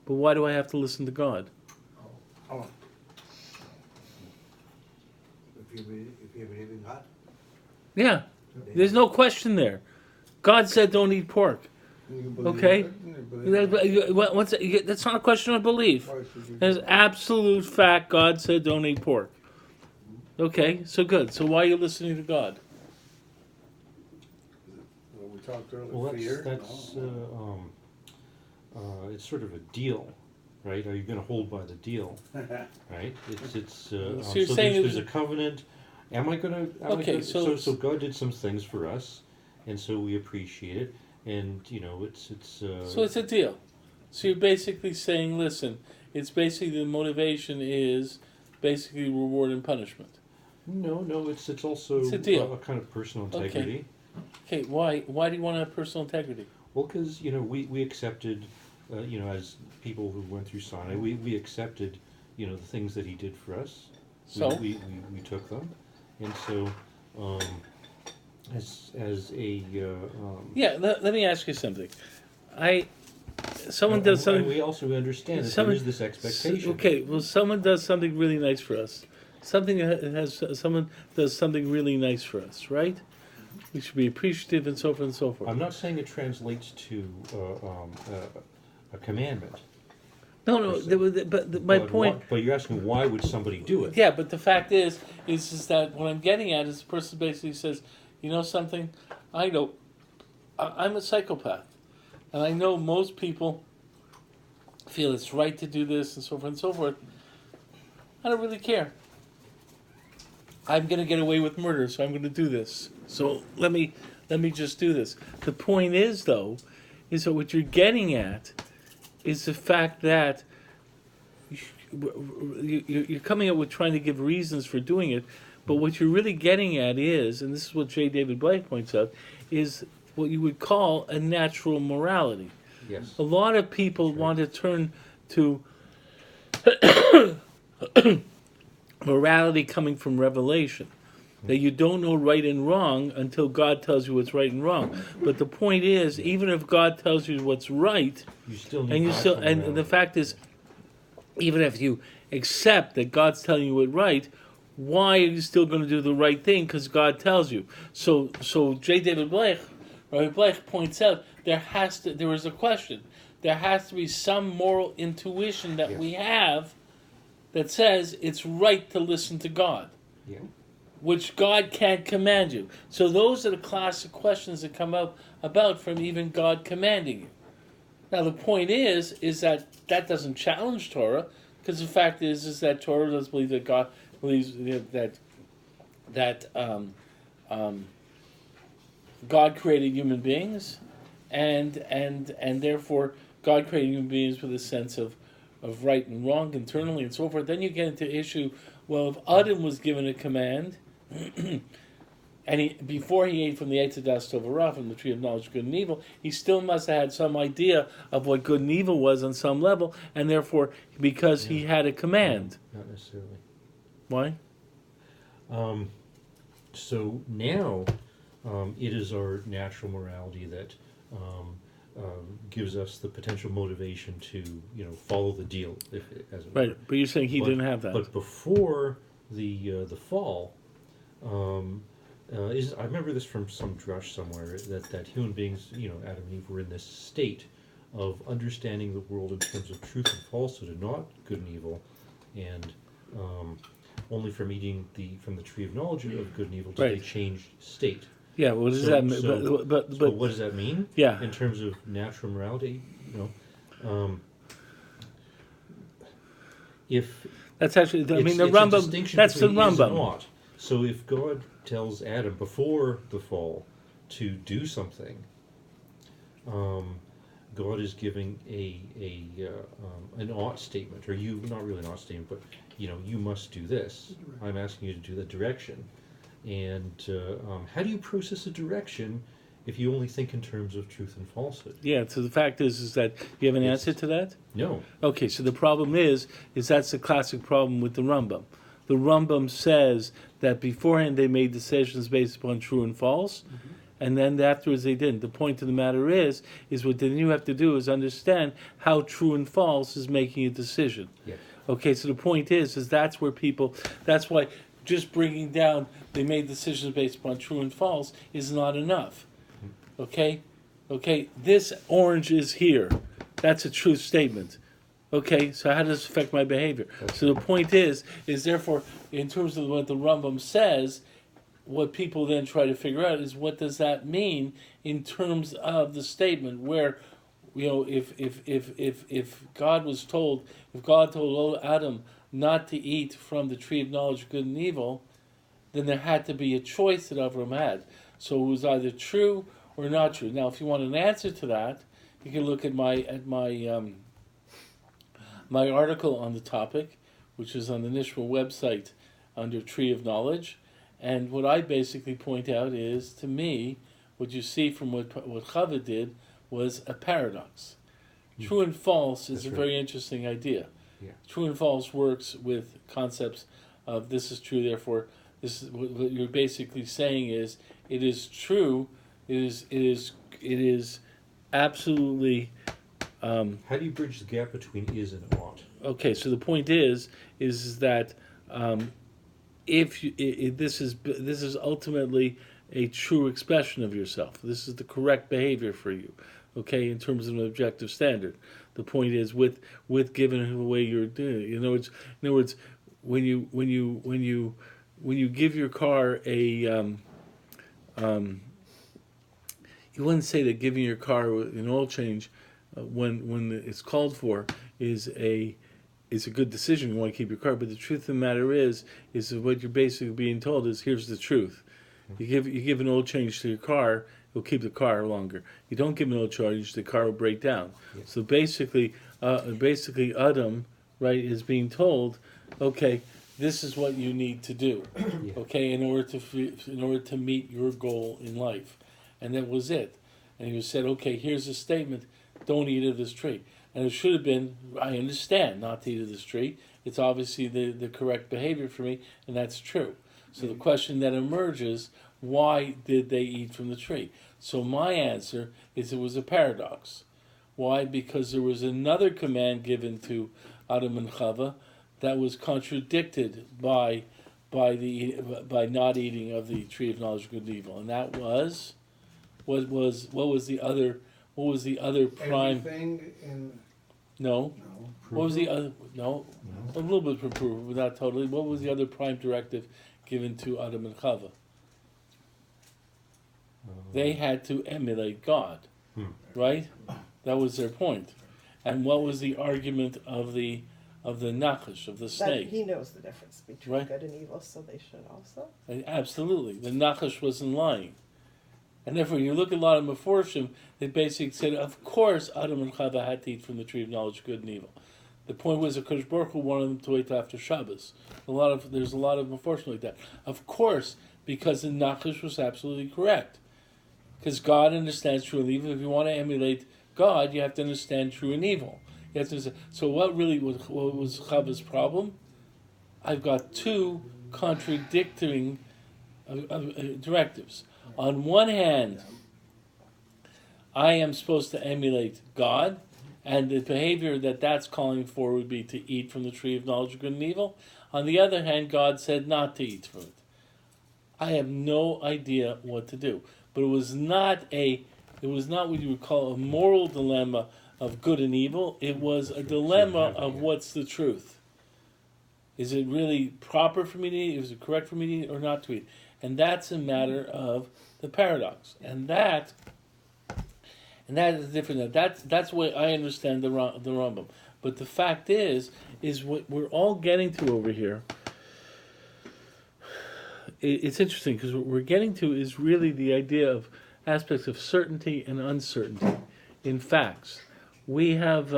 But why do I have to listen to God? Oh, If you believe in God, Yeah, there's no question there. God said don't eat pork. you believe Okay. it, you believe it. That's not a question of belief. Why should you do There's that? absolute fact God said don't eat pork. Okay, so good. So why are you listening to God? Well, we talked earlier. Well, fear. that's No. it's sort of a deal, right? Are you going to hold by the deal, right? It's So you're so saying there's a it's- covenant. Am I going to? Okay, so- so God did some things for us, and so we appreciate it, and it's. So it's a deal. So you're basically saying, listen, it's basically the motivation is basically reward and punishment. No, it's also It's a deal. a kind of personal Okay. integrity. Okay, why? Why do you want to have personal integrity? Well, because we accepted, as people who went through Sinai, we accepted, the things that he did for us. So? we took them, and so as a Yeah, let me ask you something. Someone and- does and something. we also understand that someone- there is this expectation. Okay, well, someone does something really nice for us. Someone does something really nice for us, right? We should be appreciative and so forth and so forth. I'm not saying it translates to a commandment. No, my but point. But you're asking why would somebody do it? Yeah, but the fact is that what I'm getting at is the person basically says, you know something, I'm a psychopath, and I know most people feel it's right to do this and so forth and so forth. I don't really care. I'm going to get away with murder, so I'm going to do this. So let me just do this. The point is, though, is that what you're getting at is the fact that you're coming up with trying to give reasons for doing it, but what you're really getting at is, and this is what J. David Blake points out, is what you would call a natural morality. Yes. A lot of people That's right. want to turn to morality coming from revelation. That you don't know right and wrong until God tells you what's right and wrong. But the point is, even if God tells you what's right, You still need and natural and the morality. fact is, even if you accept that God's telling you what's right, why are you still going to do the right thing? Because God tells you. So J. David Blake, Rabbi Blake points out there is a question. There has to be some moral intuition that Yes. we have that says it's right to listen to God, Yeah. which God can't command you. So those are the classic questions that come up about from even God commanding you. Now the point is that doesn't challenge Torah, because the fact is that Torah does believe that God believes that God created human beings, and therefore God created human beings with a sense of right and wrong internally and so forth. Then you get into the issue, well, if Adam was given a command, and before he ate from the Eitz Hadas Tov Hara, from the tree of knowledge of good and evil, he still must have had some idea of what good and evil was on some level, and therefore, because he had a command. Not necessarily. Why? So now, it is our natural morality that gives us the potential motivation to, follow the deal, as it were. Right, but you're saying he But- didn't have that. But before the fall, I remember this from some drush somewhere, that human beings, Adam and Eve, were in this state of understanding the world in terms of truth and falsehood, and not good and evil, and only from eating from the tree of knowledge of good and evil did they Right. change state. Yeah, what does So- that mean? so- But So what does that mean? yeah, In terms of natural morality, if that's actually. I mean, the it's a Rambam. distinction That's the between is and Rambam. ought. So if God tells Adam before the fall to do something, God is giving an ought statement, or not really an ought statement, but you must do this. I'm asking you to do the direction. And how do you process a direction if you only think in terms of truth and falsehood? Yeah. So the fact is that you have an It's- answer to that. No. Okay. So the problem is that's the classic problem with the Rambam. The Rambam says that beforehand they made decisions based upon true and false, and then afterwards they didn't. The point of the matter is what then you have to do is understand how true and false is making a decision. Yeah. Okay, so the point is that's where that's why just bringing down they made decisions based upon true and false is not enough. Okay, this orange is here. That's a true statement. Okay, so how does this affect my behavior? So the point is therefore, in terms of what the Rambam says, what people then try to figure out is what does that mean in terms of the statement where, if God told old Adam not to eat from the tree of knowledge of good and evil, then there had to be a choice that Avram had. So it was either true or not true. Now, if you want an answer to that, you can look at my article on the topic, which is on the Nishma website under Tree of Knowledge. And what I basically point out is, to me, what you see from what Chava did was a paradox. True and false is That's a right. very interesting idea. Yeah. True and false works with concepts of this is true, therefore this is what you're basically saying is it is true, it is absolutely How do you bridge the gap between is and ought? okay. So the point is that this is ultimately a true expression of yourself. This is the correct behavior for you, okay, in terms of an objective standard. The point is with given the way you're doing it. In other words, when you give your car a you wouldn't say that giving your car an oil change when it's called for is a good decision. You want to keep your car, but the truth of the matter is that what you're basically being told is here's the truth. You give an oil change to your car, it'll keep the car longer. You don't give an oil change, the car will break down. Yes. So basically Adam, right, is being told, okay, this is what you need to do, Yeah. okay, in order to meet your goal in life, and that was it. And he was said, okay, here's a statement: don't eat of this tree. And it should have been, I understand not to eat of this tree. It's obviously the correct behavior for me, and that's true. So the question that emerges: why did they eat from the tree? So my answer is it was a paradox. Why? Because there was another command given to Adam and Chava that was contradicted by not eating of the tree of knowledge of good and evil, and that was what was the other prime? Everything in, No. no. What was the other? No, a little bit for approval, but not totally. What was the other prime directive given to Adam and Chava? They had to emulate God, right? That was their point. And what was the argument of the nachash, of the That snake? he knows the difference between Right. good and evil, so they should also. Absolutely, the nachash wasn't lying. And therefore, you look at a lot of Meforshim, they basically said, of course, Adam and Chava had to eat from the tree of knowledge of good and evil. The point was that Kodesh Baruch Hu wanted them to wait after Shabbos. There's a lot of Meforshim like that. Of course, because the nachash was absolutely correct. Because God understands true and evil. If you want to emulate God, you have to understand true and evil. You have to understand. So what was Chava's problem? I've got two contradicting directives. On one hand, I am supposed to emulate God, and the behavior that's calling for would be to eat from the tree of knowledge of good and evil. On the other hand, God said not to eat from it. I have no idea what to do. But it was not what you would call a moral dilemma of good and evil. It was a dilemma of what's the truth. Is it really proper for me to eat? Is it correct for me to eat or not to eat? And that's a matter of the paradox. And that is different. That's the way I understand the Rambam. But the fact is what we're all getting to over here. It's interesting because what we're getting to is really the idea of aspects of certainty and uncertainty in facts. We have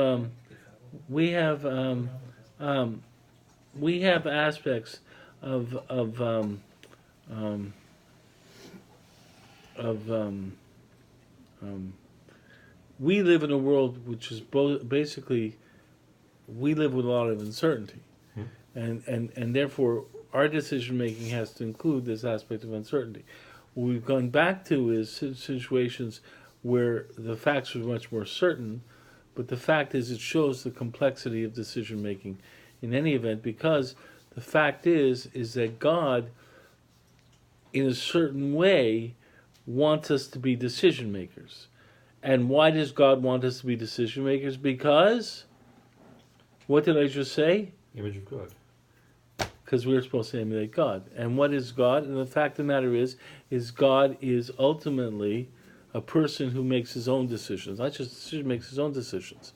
aspects of we live in a world which is basically we live with a lot of uncertainty, and therefore our decision making has to include this aspect of uncertainty. What we've gone back to is situations where the facts are much more certain, but the fact is it shows the complexity of decision making in any event, because the fact is that God, in a certain way, wants us to be decision makers. And why does God want us to be decision makers? Because, what did I just say? Image of God. Because we're supposed to emulate God. And what is God? And the fact of the matter is God is ultimately a person who makes his own decisions, not just decision, makes his own decisions.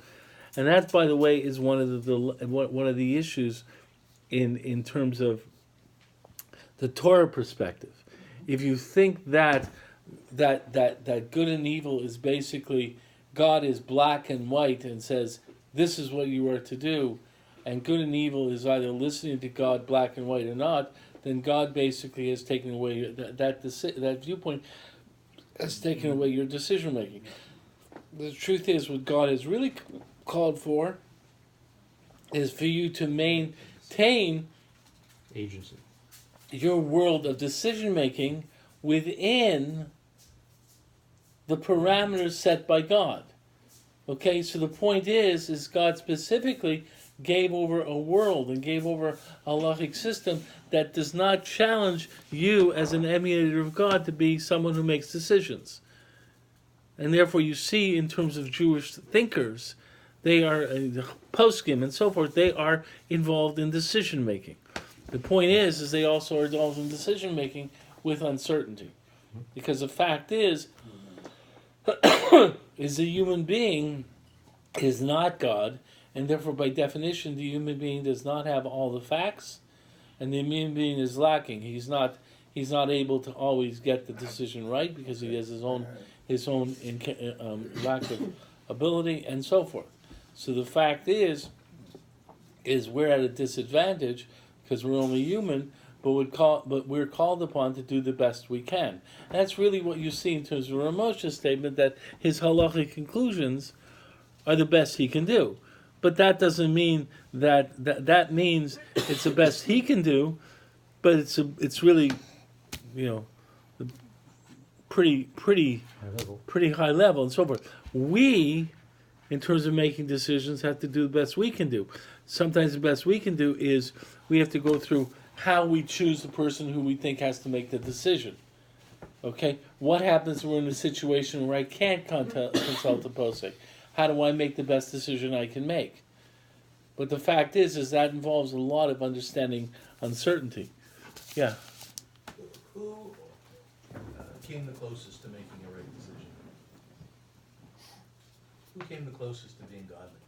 And that, by the way, is one of the issues in terms of the Torah perspective. If you think that good and evil is basically God is black and white and says this is what you are to do, and good and evil is either listening to God black and white or not, then God basically has taken away that viewpoint, has taken away your decision making. The truth is, what God has really called for is for you to maintain Agency. your world of decision making within the parameters set by God. Okay, so the point is God specifically gave over a world and gave over a halachic system that does not challenge you as an emulator of God to be someone who makes decisions. And therefore you see, in terms of Jewish thinkers, they are, poskim and so forth, they are involved in decision making. The point is they also are involved in decision making with uncertainty. Because the fact is a human being is not God, and therefore by definition the human being does not have all the facts, and the human being is lacking. He's not able to always get the decision right because he has his own lack of ability and so forth. So the fact is we're at a disadvantage because we're only human, but we're called upon to do the best we can. And that's really what you see in terms of Ramosha's statement, that his halachic conclusions are the best he can do. But that doesn't mean that means it's the best he can do, but it's really, pretty high level and so forth. We, in terms of making decisions, have to do the best we can do. Sometimes the best we can do is we have to go through how we choose the person who we think has to make the decision. Okay? What happens when we're in a situation where I can't consult the posek? How do I make the best decision I can make? But the fact is that involves a lot of understanding uncertainty. Yeah. Who came the closest to making a right decision? Who came the closest to being godly?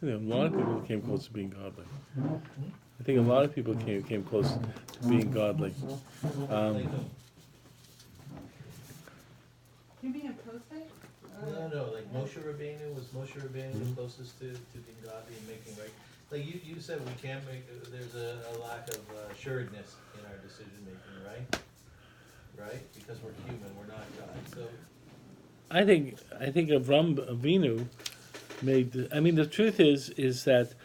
I think a lot of people came close to being godly. I think a lot of people came close to being godly. You mean a prostate? No, like Moshe Rabbeinu, was Moshe Rabbeinu the closest to being godly and making right? Like you said, we can't make, there's a lack of assuredness in our decision making, right? Right? Because we're human, we're not God. So I think Avram Avinu made. The truth is that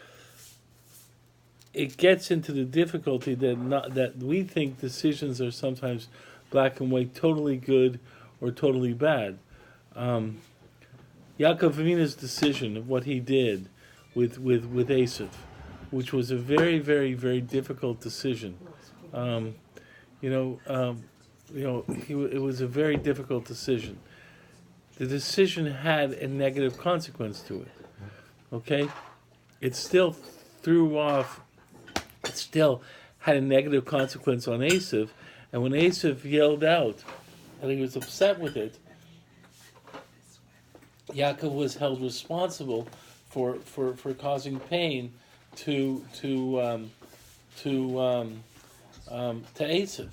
it gets into the difficulty that we think decisions are sometimes black and white, totally good or totally bad. Yaakov Avinu's decision of what he did with Esav, which was a very, very, very difficult decision. it was a very difficult decision. The decision had a negative consequence to it. Okay, it still threw off. It still had a negative consequence on Esav, and when Esav yelled out and he was upset with it, Yaakov was held responsible for causing pain to Esav.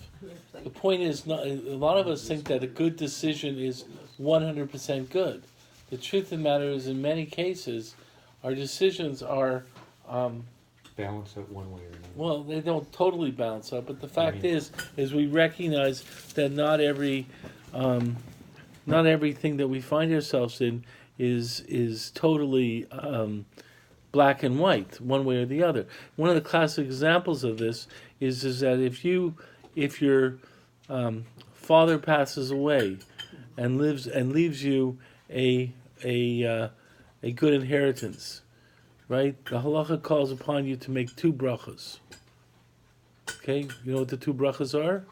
The point is, a lot of us think that a good decision is 100% good. The truth of the matter is, in many cases, our decisions are Balance out one way or another. well, they don't totally balance out. But the fact is we recognize that not everything that we find ourselves in is totally black and white, one way or the other. One of the classic examples of this is that if your father passes away and leaves you a good inheritance, right? The halacha calls upon you to make 2 brachas. Okay, you know what the 2 brachas are?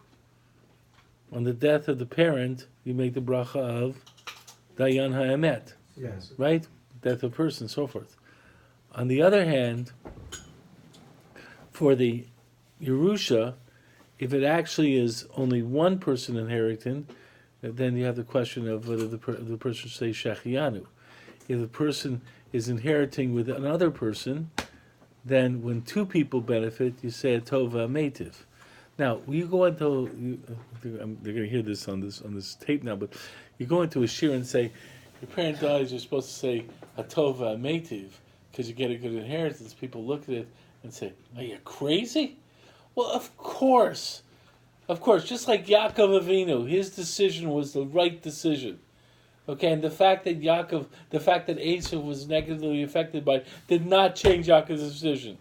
On the death of the parent, you make the bracha of Dayan Ha'emet, Yes. right? Death of a person, so forth. On the other hand, for the Yerusha, if it actually is only one person inheriting, then you have the question of whether the person should say Shechianu. If the person is inheriting with another person, then when 2 people benefit, you say a tova meitiv. Now, when you go into, they're going to hear this on this tape now, but you go into a shir and say, your parent dies, you're supposed to say a tova meitiv because you get a good inheritance. People look at it and say, "Are you crazy?" Well, of course, just like Yaakov Avinu, his decision was the right decision. Okay, and the fact that Esav was negatively affected by it did not change Yaakov's decision,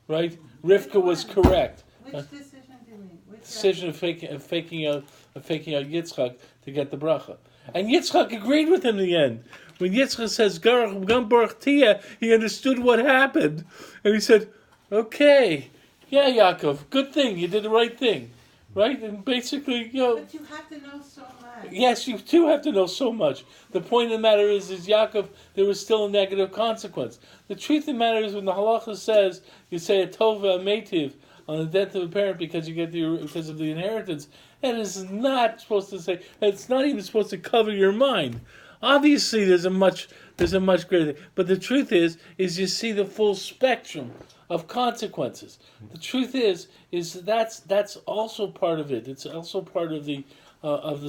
right? Rivka was correct. Which decision do you mean? Which Decision of faking out Yitzchak to get the bracha, and Yitzchak agreed with him in the end. When Yitzchak says "Gam Baruch Tia," he understood what happened, and he said, "Okay, yeah, Yaakov, good thing you did the right thing." Right? And basically, But you have to know so much. yes, you do have to know so much. The point of the matter is Yaakov, there was still a negative consequence. The truth of the matter is when the halacha says you say a tova meitiv on the death of a parent because because of the inheritance, it is not supposed to say. It's not even supposed to cover your mind. Obviously, there's a much greater thing. But the truth is you see the full spectrum of consequences. The truth is that's also part of it. It's also part of the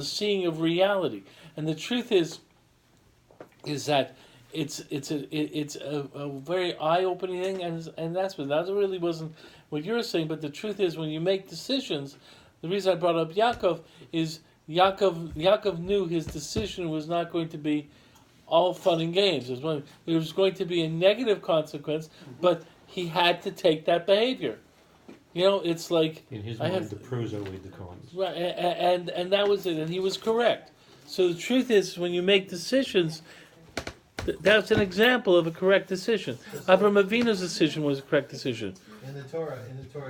seeing of reality. And the truth is that it's a very eye-opening thing, and that really wasn't what you were saying. But the truth is, when you make decisions, the reason I brought up Yaakov is Yaakov knew his decision was not going to be all fun and games. There was going to be a negative consequence, but he had to take that behavior. It's like In his mind, the pros outweighed the cons. right, and that was it, and he was correct. So the truth is, when you make decisions, that's an example of a correct decision. Avraham Avinu's decision was a correct decision. In the Torah,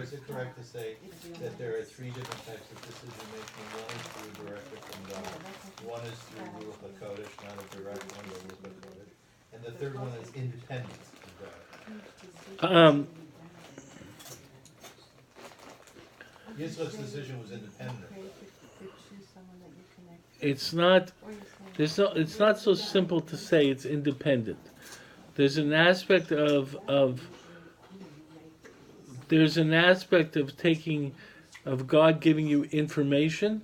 is it correct to say that there are 3 different types of decision making? One is through directly from God. One is through Ruach HaKodesh, not a direct one, but Ruach HaKodesh. And the third one is independent from God. Yitzchak's decision was independent. It's not. It's not so simple to say it's independent. There's an aspect of God giving you information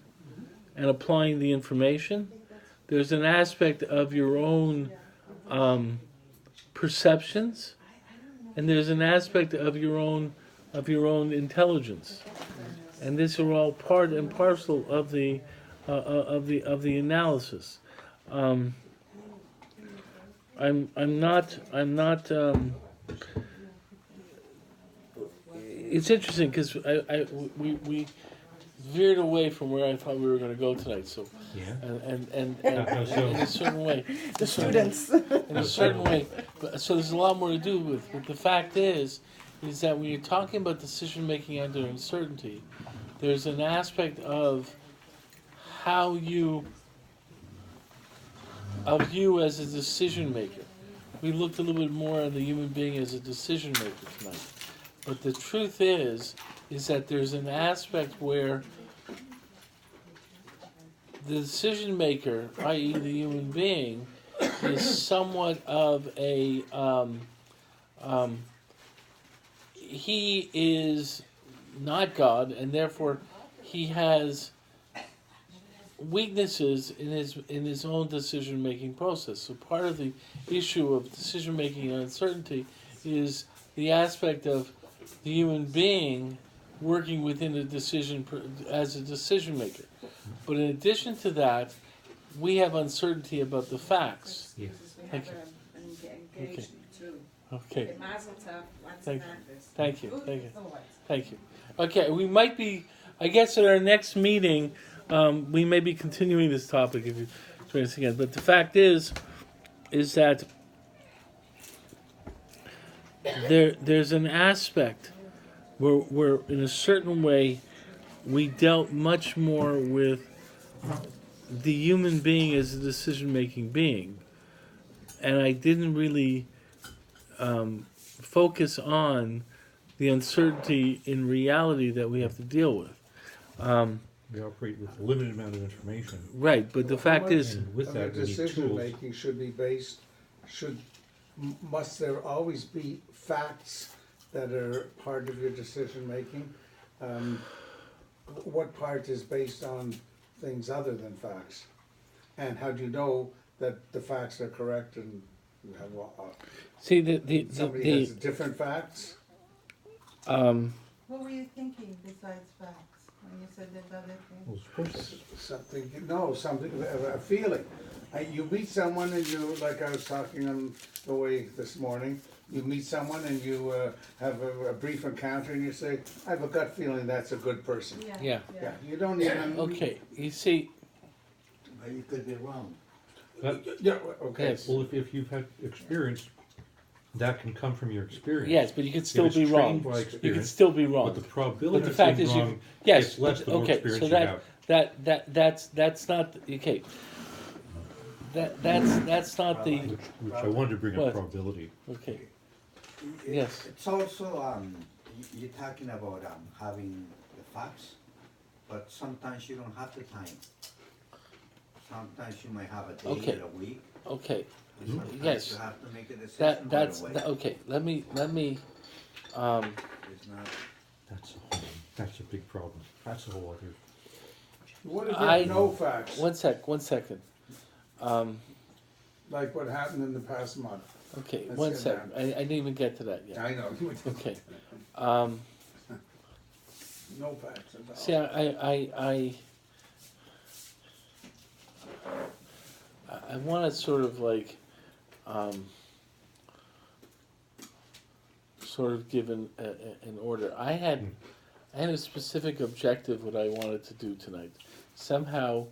and applying the information. There's an aspect of your own perceptions, and there's an aspect of your own intelligence, and these are all part and parcel of the analysis. I'm not. It's interesting because we veered away from where I thought we were going to go tonight. So Yeah. and So- in a certain way, The students. in a certain way. So there's a lot more to do with. But the fact is that when you're talking about decision making under uncertainty, there's an aspect of how you as a decision maker. We looked a little bit more on the human being as a decision maker tonight. But the truth is that there's an aspect where the decision maker, i.e. the human being, is somewhat of a, he is not God, and therefore he has weaknesses in his own decision making process. So part of the issue of decision making and uncertainty is the aspect of the human being working within a decision as a decision maker. But in addition to that, we have uncertainty about the facts. Yes. We Thank have you. engagement too. Okay. Mazel tov, lots Thank of you. practice. Thank you. Food Thank you. for thought. Thank you. Okay, we might be, I guess at our next meeting, we may be continuing this topic if you join us again. But the fact is that there's an aspect where in a certain way we dealt much more with the human being as a decision-making being, and I didn't really focus on the uncertainty in reality that we have to deal with. We operate with a limited amount of information, Right, but the fact is, and with Of that, the we need decision tools. making should be based, must there always be facts that are part of your decision making? What part is based on things other than facts? And how do you know that the facts are correct and you have, see somebody has different facts? What were you thinking besides facts when you said there's other things? Well, of course, Something, a feeling. You meet someone and you, like I was talking on the way this morning, you meet someone and you have a brief encounter and you say, I have a gut feeling that's a good person. yeah. Yeah, you don't even. Okay, you see, But you could be wrong. Yeah, okay. Yes. well, if you've had experience, that can come from your experience. yes, but you could still it's be wrong. trained by You could experience, still be But wrong. the probability But the of fact being is, you wrong yes, gets less the more okay. experience So you have. that's not okay. That's not the Which I wanted to bring What? up probability. okay. Yes. It's also, you're talking about, having the facts, but sometimes you don't have the time. Sometimes you might have a day Okay. or a week, Okay. and sometimes Yes. you have to make a decision That right that's away. okay. Let me. It's not, That's a big problem. That's a whole other. What if I- there's no facts, One second. like what happened in the past month? Okay, Let's one get second. I didn't even get to that yet. I know, Okay. no facts at all. See, I want to sort of like, sort of give an order. I had a specific objective what I wanted to do tonight. Somehow,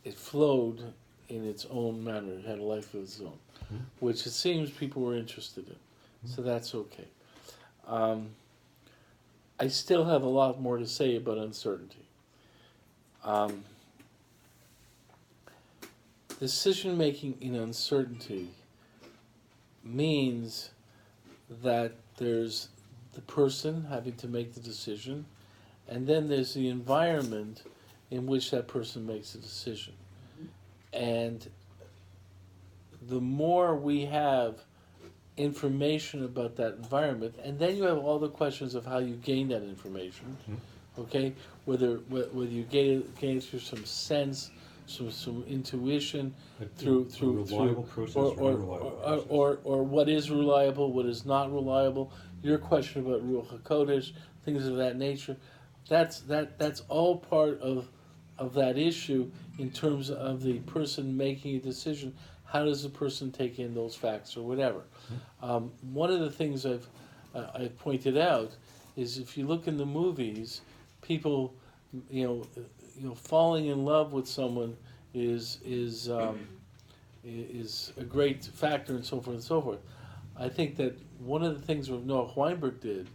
it flowed in its own manner. It had a life of its own, which it seems people were interested in. So that's okay. I still have a lot more to say about uncertainty. Decision making in uncertainty means that there's the person having to make the decision, and then there's the environment in which that person makes a decision. And the more we have information about that environment, and then you have all the questions of how you gain that information, okay? Whether you gain it through some sense, some intuition, through reliable process or unreliable process. or what is reliable, what is not reliable. Your question about Ruach HaKodesh, things of that nature, that's all part of that issue in terms of the person making a decision. How does the person take in those facts or whatever? One of the things I've pointed out is if you look in the movies, people, falling in love with someone is a great factor and so forth and so forth. I think that one of the things that Noah Weinberg did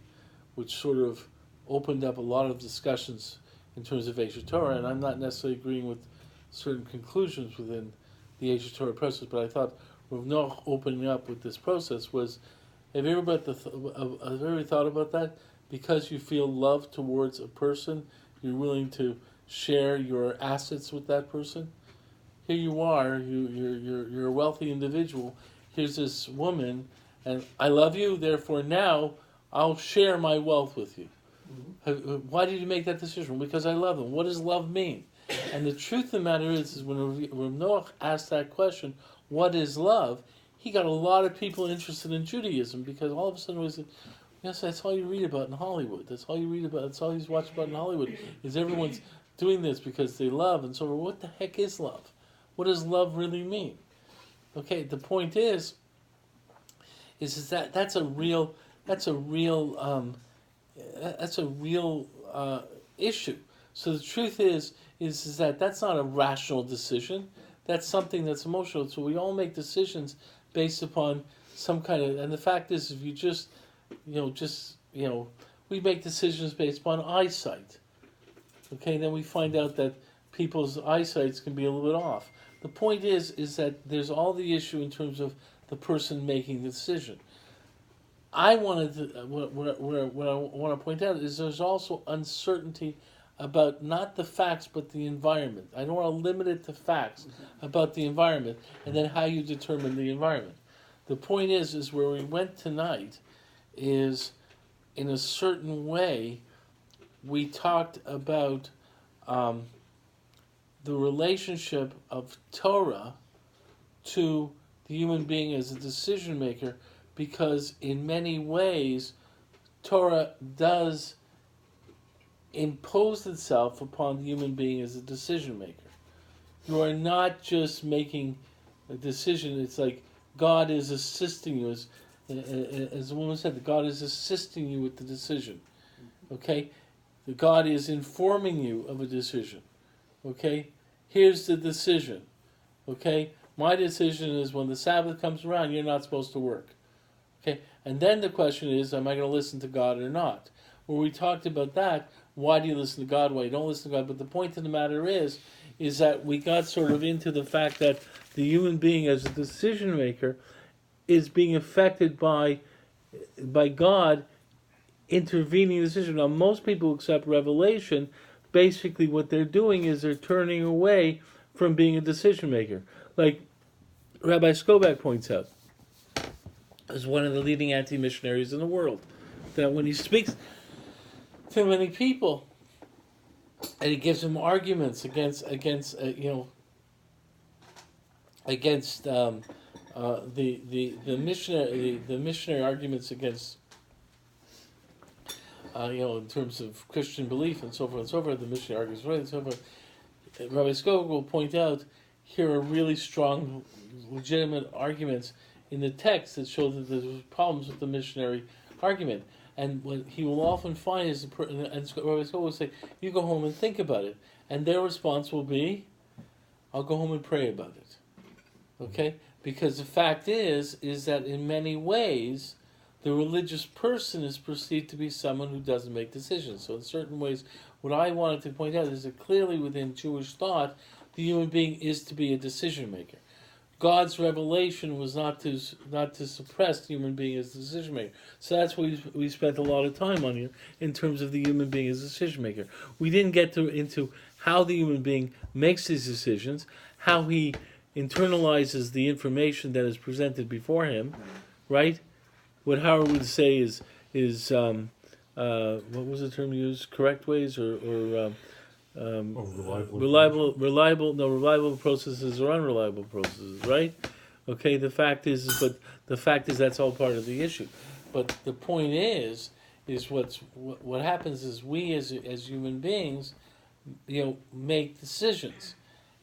which sort of opened up a lot of discussions in terms of Aish Torah, and I'm not necessarily agreeing with certain conclusions within the Aish Torah process, but I thought Rav Noach opening up with this process was, have you ever thought about that? Because you feel love towards a person, you're willing to share your assets with that person. Here you are, you're a wealthy individual. Here's this woman, and I love you. Therefore, now I'll share my wealth with you. Why did you make that decision? Because I love them. What does love mean? And the truth of the matter is when Rav Noach asked that question, what is love? He got a lot of people interested in Judaism, because all of a sudden it was, yes, that's all you read about in Hollywood. That's all you read about. That's all you watch about in Hollywood. Is everyone's doing this because they love, and so what the heck is love? What does love really mean? Okay, the point is that that's a real issue. So the truth is that that's not a rational decision. That's something that's emotional. So we all make decisions based upon some kind of, and the fact is, if you we make decisions based upon eyesight. Okay, then we find out that people's eyesights can be a little bit off. The point is that there's all the issue in terms of the person making the decision. I wanted to, what I want to point out is there's also uncertainty about not the facts but the environment. I don't want to limit it to facts about the environment and then how you determine the environment. The point is where we went tonight is, in a certain way, we talked about the relationship of Torah to the human being as a decision maker, because in many ways Torah does impose itself upon the human being as a decision maker. You are not just making a decision, it's like God is assisting you, as the woman said, that God is assisting you with the decision. Okay? God is informing you of a decision. Okay? Here's the decision. Okay? My decision is when the Sabbath comes around, you're not supposed to work. Okay? And then the question is, am I going to listen to God or not? When we talked about that, why do you listen to God? Why you don't listen to God? But the point of the matter is that we got sort of into the fact that the human being as a decision maker is being affected by God intervening in the decision. Now, most people who accept revelation, basically what they're doing is they're turning away from being a decision maker. Like Rabbi Skobach points out, as one of the leading anti-missionaries in the world, that when he speaks to many people and he gives them arguments against the missionary arguments against in terms of Christian belief and so forth, the missionary arguments right and so forth. Rabbi Skogel will point out here are really strong, legitimate arguments in the text that show that there's problems with the missionary argument. And what he will often find is, and Rabbi Skogel will say, you go home and think about it. And their response will be, I'll go home and pray about it. Okay? Because the fact is that in many ways, the religious person is perceived to be someone who doesn't make decisions. So in certain ways, what I wanted to point out is that clearly within Jewish thought, the human being is to be a decision maker. God's revelation was not to suppress the human being as a decision maker. So that's what we spent a lot of time on here in terms of the human being as a decision maker. We didn't get into how the human being makes these decisions, how he internalizes the information that is presented before him, right? What Howard would say is what was the term used? Correct ways or reliable processes or unreliable processes, right? Okay, the fact is that's all part of the issue. But the point is what happens is we as human beings, make decisions,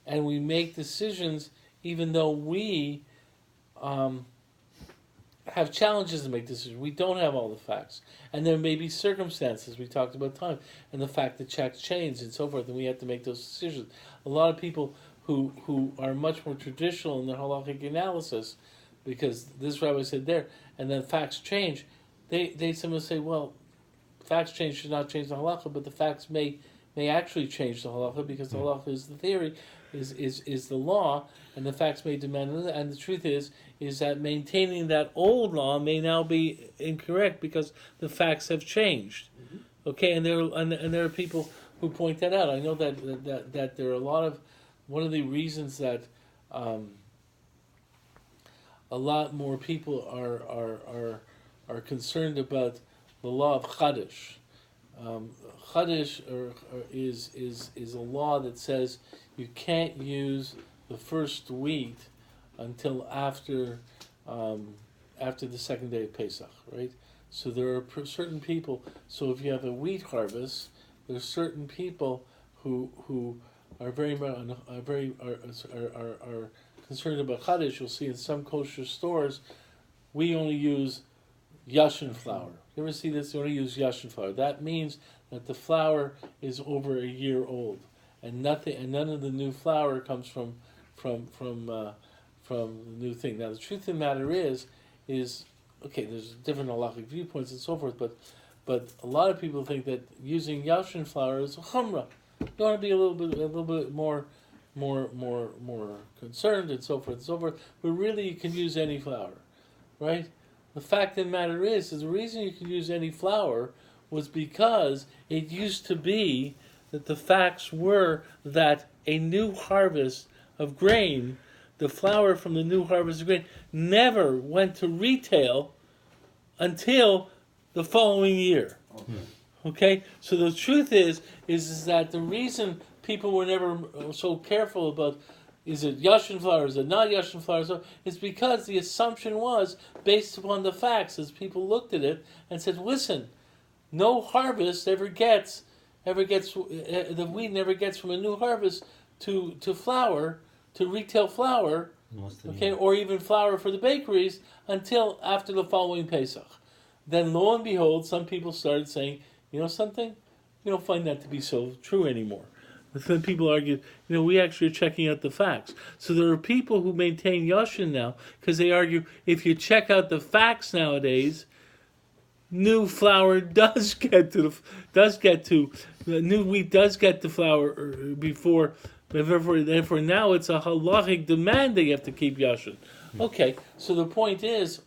and we make decisions even though we have challenges to make decisions. We don't have all the facts. And there may be circumstances, we talked about time, and the fact that checks change and so forth, and we have to make those decisions. A lot of people who are much more traditional in their halachic analysis, because this rabbi said there, and then facts change, they sometimes say, well, facts change should not change the halacha, but the facts may actually change the halacha, because the halacha is the theory, is the law, and the facts may demand it. And the truth is that maintaining that old law may now be incorrect because the facts have changed. Okay, and there are people who point that out. I know that there are a lot of, one of the reasons that a lot more people are concerned about the law of Chadash. Chadash is a law that says you can't use the first wheat until after the second day of Pesach, right? So there are certain people. So if you have a wheat harvest, there's certain people who are very concerned about Chadash. You'll see in some kosher stores, we only use yashin flour. You ever see this? You only use yashin flour. That means that the flour is over a year old, and none of the new flour comes from the new thing. Now, the truth of the matter is okay. There's different halachic viewpoints and so forth, but a lot of people think that using yashin flour is a chumrah. You want to be a little bit more concerned and so forth and so forth. But really, you can use any flour, right? The fact of the matter is the reason you can use any flour was because it used to be that the facts were that a new harvest of grain, the flour from the new harvest of grain, never went to retail until the following year. Okay? So the truth is that the reason people were never so careful about is it yashin flour, is it not yashin flour, so it's because the assumption was based upon the facts as people looked at it and said, listen, no harvest ever gets the wheat never gets from a new harvest to flour, to retail flour, okay, or even flour for the bakeries until after the following Pesach. Then lo and behold, some people started saying, you know something? We don't find that to be so true anymore. But then people argue, we actually are checking out the facts. So there are people who maintain yashin now because they argue if you check out the facts nowadays, new flour does get to the new wheat does get the flour before. Therefore, now it's a halachic demand that you have to keep yashin. Okay, so the point is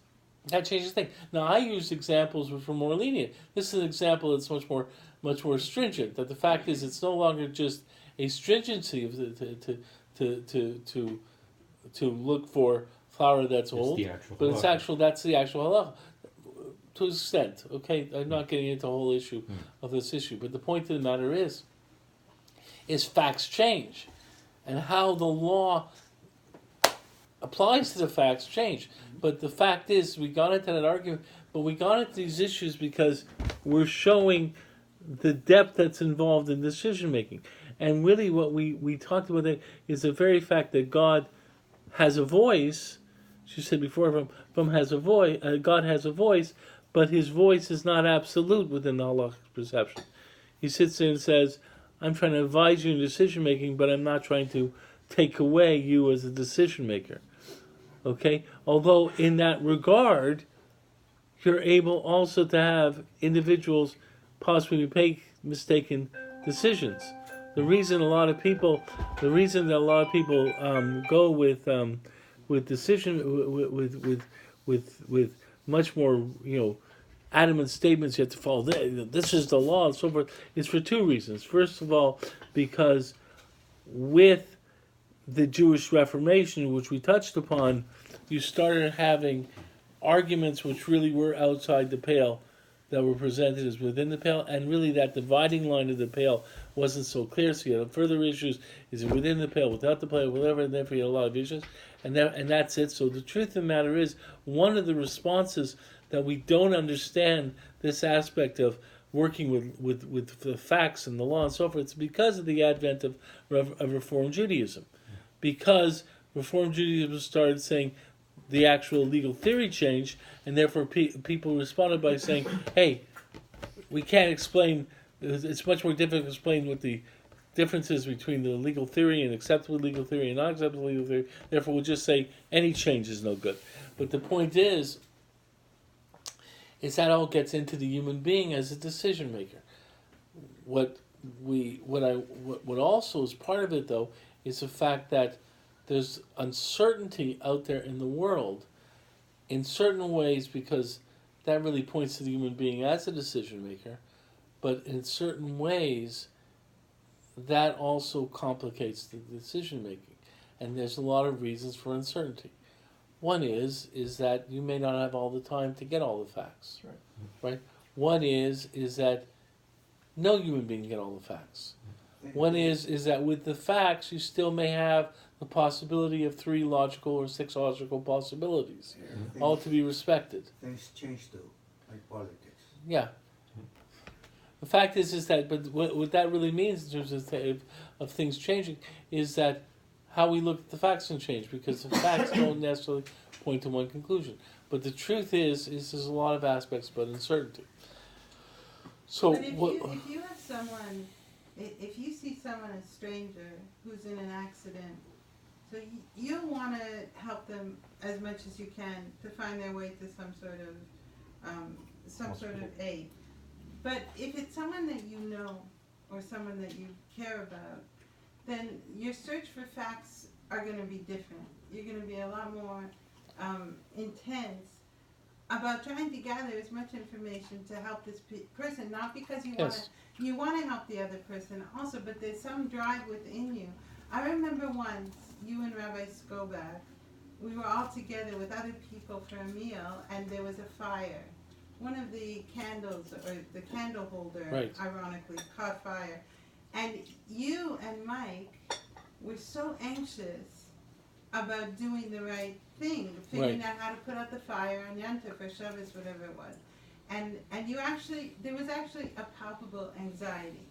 that changes things. Now I use examples which are more lenient. This is an example that's much more stringent. That the fact is, it's no longer just a stringency of to look for flour that's old, but it's that's the actual halacha to an extent. Okay, I'm not getting into the whole issue of this issue, but the point of the matter is facts change, and how the law applies to the facts change. But the fact is, we got into that argument, but we got into these issues because we're showing the depth that's involved in decision making. And really what we talked about is the very fact that God has a voice. She said before, God has a voice, but his voice is not absolute within the halachic perception. He sits there and says, I'm trying to advise you in decision making, but I'm not trying to take away you as a decision maker. Okay? Although in that regard, you're able also to have individuals possibly make mistaken decisions. The reason a lot of people go with decision with much more adamant statements you have to follow. This is the law and so forth. Is for two reasons. First of all, because with the Jewish Reformation, which we touched upon, you started having arguments which really were outside the pale that were presented as within the pale, and really that dividing line of the pale wasn't so clear. So you had further issues: is it within the pale, without the pale, whatever? And therefore you had a lot of issues, and that's it. So the truth of the matter is, one of the responses that we don't understand this aspect of working with the facts and the law and so forth, it's because of the advent of Reform Judaism, because Reform Judaism started saying the actual legal theory changed, and therefore people responded by saying, hey, we can't explain, it's much more difficult to explain what the difference is between the legal theory and acceptable legal theory and not acceptable legal theory, therefore we'll just say any change is no good. But the point is is that all gets into the human being as a decision maker. What also is part of it though is the fact that there's uncertainty out there in the world in certain ways, because that really points to the human being as a decision maker, but in certain ways that also complicates the decision making, and there's a lot of reasons for uncertainty. One is that you may not have all the time to get all the facts. Right? One is that no human being can get all the facts. One is that with the facts you still may have the possibility of 3 logical or 6 logical possibilities, all to be respected. Things change too, like politics. Yeah. The fact is that, but what that really means in terms of things changing is that how we look at the facts can change, because the facts don't necessarily point to one conclusion. But the truth is there's a lot of aspects about uncertainty. So But if you have someone, if you see someone, a stranger, who's in an accident, so you want to help them as much as you can to find their way to some sort of aid. But if it's someone that you know or someone that you care about, then your search for facts are going to be different. You're going to be a lot more intense about trying to gather as much information to help this person, not because you want to help the other person also, but there's some drive within you. I remember once, you and Rabbi Skobach, we were all together with other people for a meal, and there was a fire. One of the candles, or the candle holder, ironically, caught fire. And you and Mike were so anxious about doing the right thing, figuring out how to put out the fire on Yom Tov or Shabbos, whatever it was. And you actually, there was actually a palpable anxiety,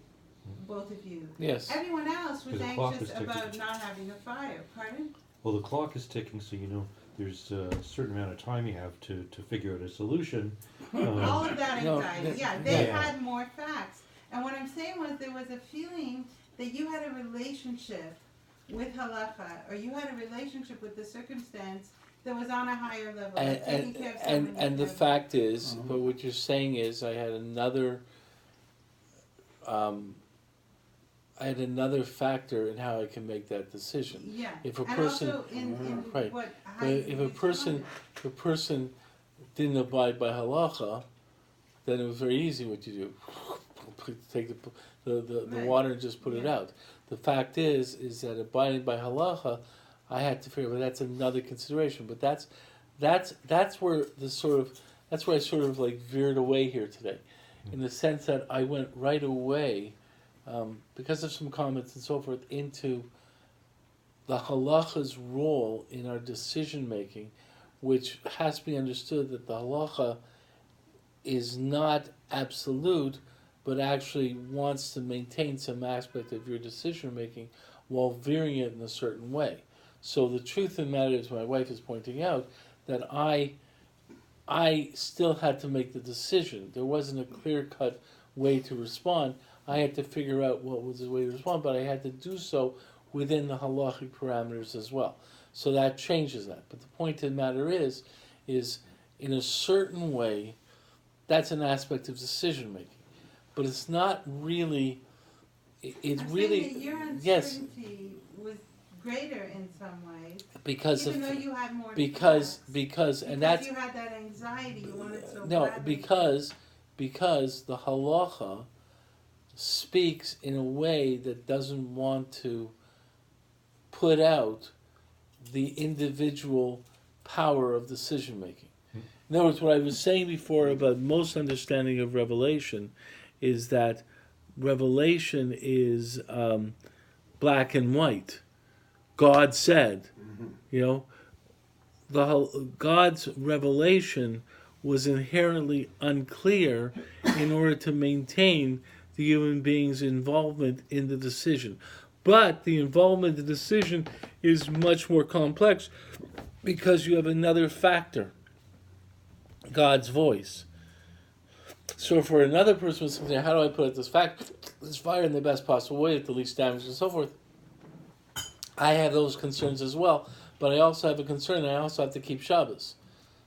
both of you. yes. Everyone else was The clock anxious is ticking. about not having a fire. Pardon? Well, the clock is ticking, so you know there's a certain amount of time you have to figure out a solution. All of that No, anxiety. Yeah, they yeah. had more facts. And what I'm saying was there was a feeling that you had a relationship with halacha, or you had a relationship with the circumstance that was on a higher level. Like taking care of someone And the who- fact is, but what you're saying is, I had another factor in how I can make that decision. Yeah. If a and person- also in Right. what how But you if a responded. person didn't abide by halacha, then it was very easy what you do. Take the Right. water and just put it Yeah. out. The fact is that abiding by halacha, I had to figure. But that's another consideration. But that's where that's where I sort of like veered away here today, in the sense that I went right away, because of some comments and so forth, into the halacha's role in our decision making, which has to be understood that the halacha is not absolute, but actually wants to maintain some aspect of your decision making while veering it in a certain way. So the truth of the matter is, my wife is pointing out that I still had to make the decision. There wasn't a clear-cut way to respond. I had to figure out what was the way to respond, but I had to do so within the halachic parameters as well. So that changes that. But the point of the matter is in a certain way, that's an aspect of decision making. But it's not really. It's I'm really saying that your yes, uncertainty was greater in some ways, because even of though you had more because facts. because and Because that's you had that anxiety, you wanted so no badly. because the halacha speaks in a way that doesn't want to put out the individual power of decision making. In other words, what I was saying before about most understanding of Revelation is that Revelation is black and white. God said, God's revelation was inherently unclear in order to maintain the human being's involvement in the decision. But the involvement in the decision is much more complex because you have another factor, God's voice. So for another person who's saying, how do I put out this fire in the best possible way at the least damage and so forth, I have those concerns as well, but I also have a concern that I also have to keep Shabbos.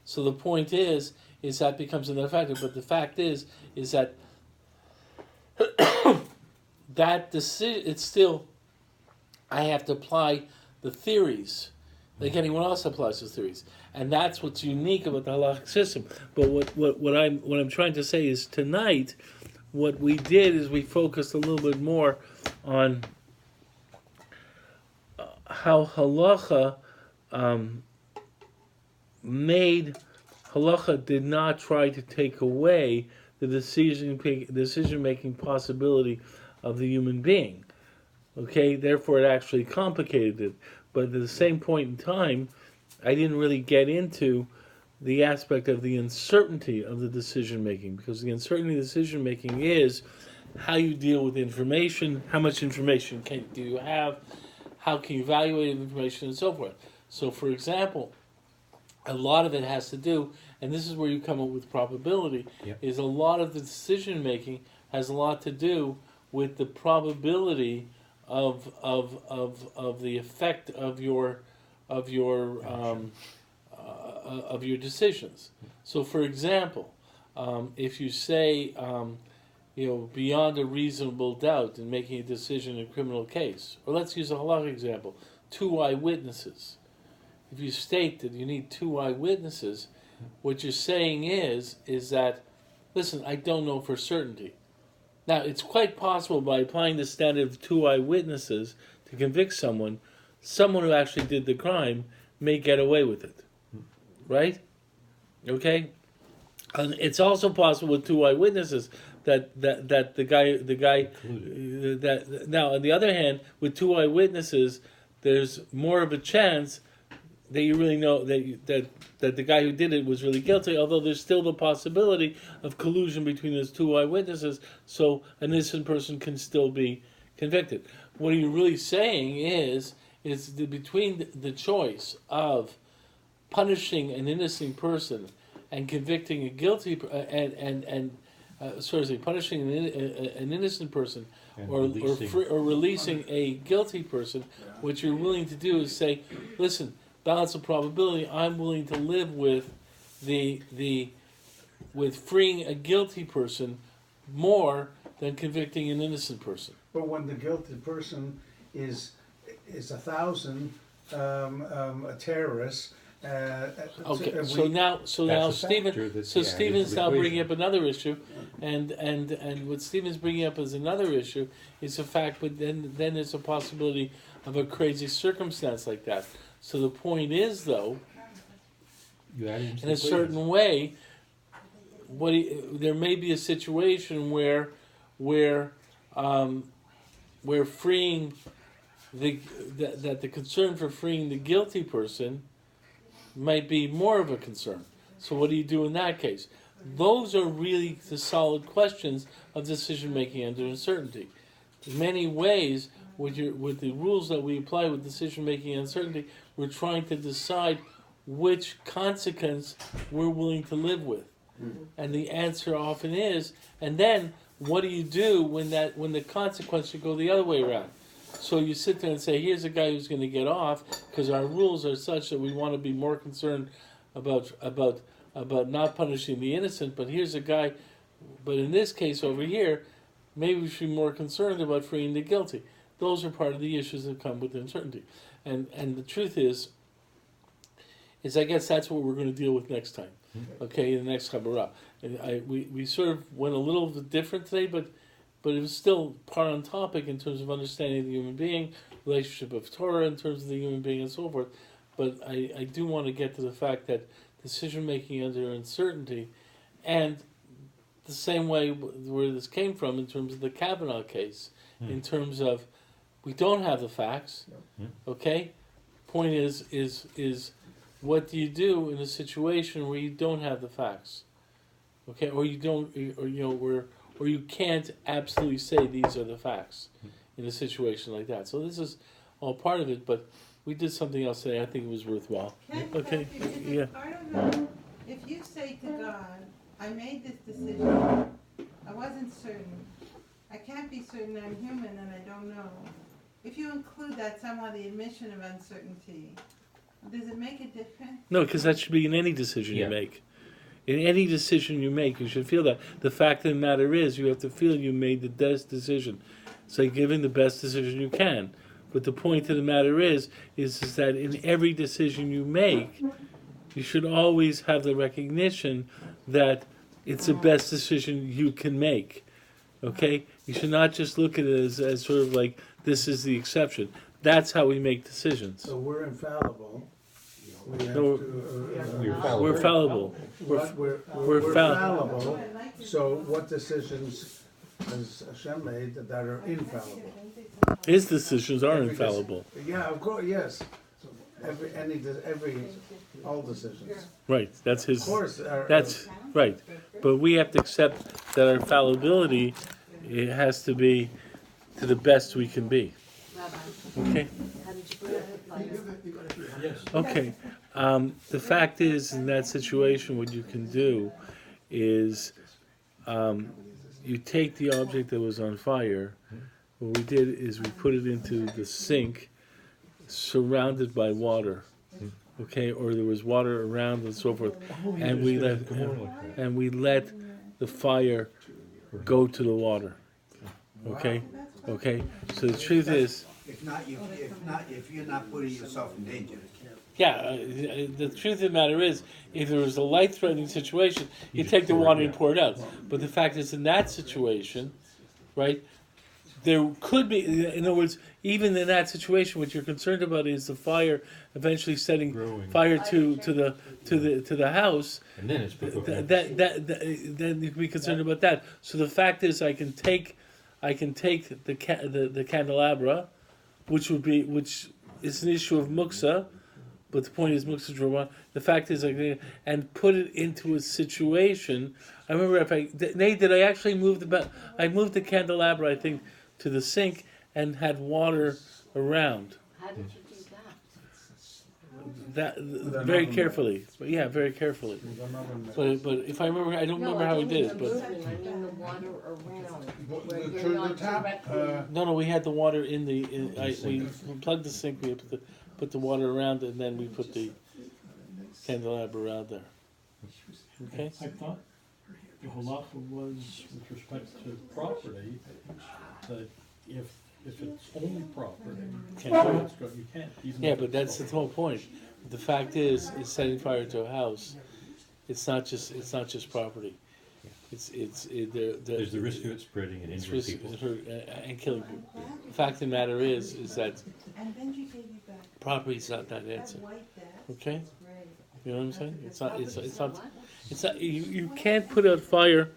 So the point is is that becomes another factor. But the fact is that that decision, it's still, I have to apply the theories like anyone else applies those theories, and that's what's unique about the halachic system. But what I'm trying to say is tonight, what we did is we focused a little bit more on how halacha halacha did not try to take away the decision making possibility of the human being. Okay, therefore it actually complicated it. But at the same point in time, I didn't really get into the aspect of the uncertainty of the decision making, because the uncertainty of decision making is how you deal with information, how much information do you have, how can you evaluate information, and so forth. So, for example, a lot of it has to do, and this is where you come up with probability, is a lot of the decision making has a lot to do with the probability of the effect of your decisions. So, for example, if you say beyond a reasonable doubt in making a decision in a criminal case, or let's use a halachic example, 2 eyewitnesses. If you state that you need 2 eyewitnesses, what you're saying is that, listen, I don't know for certainty. Now, it's quite possible by applying the standard of 2 eyewitnesses to convict someone who actually did the crime may get away with it. Right? Okay? And it's also possible with 2 eyewitnesses that the guy now, on the other hand, with 2 eyewitnesses, there's more of a chance that you really know that the guy who did it was really guilty, although there's still the possibility of collusion between those 2 eyewitnesses, so an innocent person can still be convicted. What you're really saying is between the choice of punishing an innocent person and convicting a guilty punishing an innocent person or releasing a guilty person, what you're willing to do is say, listen, balance of probability, I'm willing to live with with freeing a guilty person more than convicting an innocent person. But when the guilty person is 1,000 a terrorist. Okay, so now Stephen's now bringing up another issue, and what Stephen's bringing up as another issue is the fact, but then there's a possibility of a crazy circumstance like that. So the point is, though, in a certain way, there may be a situation where freeing that the concern for freeing the guilty person might be more of a concern. So what do you do in that case? Those are really the solid questions of decision making under uncertainty. In many ways, with the rules that we apply with decision making uncertainty, we're trying to decide which consequence we're willing to live with. Mm-hmm. And the answer often is, and then what do you do when the consequence should go the other way around? So you sit there and say, here's a guy who's going to get off because our rules are such that we want to be more concerned about not punishing the innocent, but here's a guy, but in this case over here, maybe we should be more concerned about freeing the guilty. Those are part of the issues that come with uncertainty. And the truth is I guess that's what we're going to deal with next time. Okay, in the next Chabarah. We sort of went a little bit different today, but it was still part on topic in terms of understanding the human being, relationship of Torah in terms of the human being and so forth. But I do want to get to the fact that decision making under uncertainty, and the same way where this came from in terms of the Kavanaugh case, in terms of we don't have the facts, okay? Point is what do you do in a situation where you don't have the facts, okay? Or you don't, or you can't absolutely say these are the facts in a situation like that. So this is all part of it, but we did something else today. I think it was worthwhile. Okay, yeah. Part of it, if you say to God, I made this decision, I wasn't certain, I can't be certain, I'm human and I don't know. If you include that somehow, the admission of uncertainty, does it make a difference? No, because that should be in any decision you make. in any decision you make, you should feel that. The fact of the matter is, you have to feel you made the best decision. It's like giving the best decision you can. But the point of the matter is that in every decision you make, you should always have the recognition that it's the best decision you can make. Okay? You should not just look at it as sort of like, this is the exception. That's how we make decisions. So we're infallible. We have No, to, We're fallible. we're fal- fallible. So what decisions has Hashem made that are infallible? His decisions are Every infallible. Yeah, of course, yes. All decisions. Right. That's his. Of course. That's right. But we have to accept that our fallibility, it has to be to the best we can be. Rabbi, Okay? how did you put it? Yes. Okay. The fact is, in that situation, what you can do is you take the object that was on fire. What we did is we put it into the sink, surrounded by water. Okay, or there was water around and so forth, and we let the fire go to the water. Okay, okay. So the truth is, If you're not putting yourself in danger. yeah, the truth of the matter is, if there was a life-threatening situation, you take the water and pour it out. But the fact is, in that situation, right, there could be, in other words, even in that situation, what you're concerned about is the fire eventually setting Growing. fire to the house. And then it's Then you can be concerned about that. So the fact is, I can take the candelabra, which is an issue of muksa, but the point is muksa drama. The fact is, and put it into a situation. I remember Nate, did I actually move I moved the candelabra, I think, to the sink and had water around. How did you do that? That very carefully. But yeah, very carefully. But if I remember, I don't remember how we did it. But I mean the water around. Where you're Through the not tap, directly. no, we had the water in we plugged the sink. We put the water around, and then we put the candelabra around there. Okay. I thought the halacha was with respect to property, that if it's only property, Can't you can't. Even Yeah, if but it's that's the whole point. The fact is setting fire to a house. It's not just property. there's the risk of it spreading and It's injuring risk people. and killing people. The fact of the matter is that And Benji gave you back property is not that that answer. white desk. Okay, Great. you know what I'm saying? It's not. You can't put out fire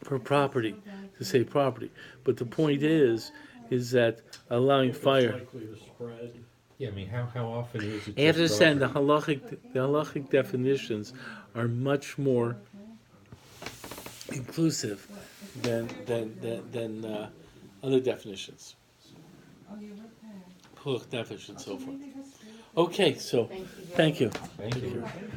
for property to say property. But the point is that allowing it's fire. likely to spread. Yeah, I mean, how often is it? You have to just understand the property? halachic definitions are much more inclusive than other definitions. Puch nefesh and so forth. Okay, so Thank you. thank you. Thank you.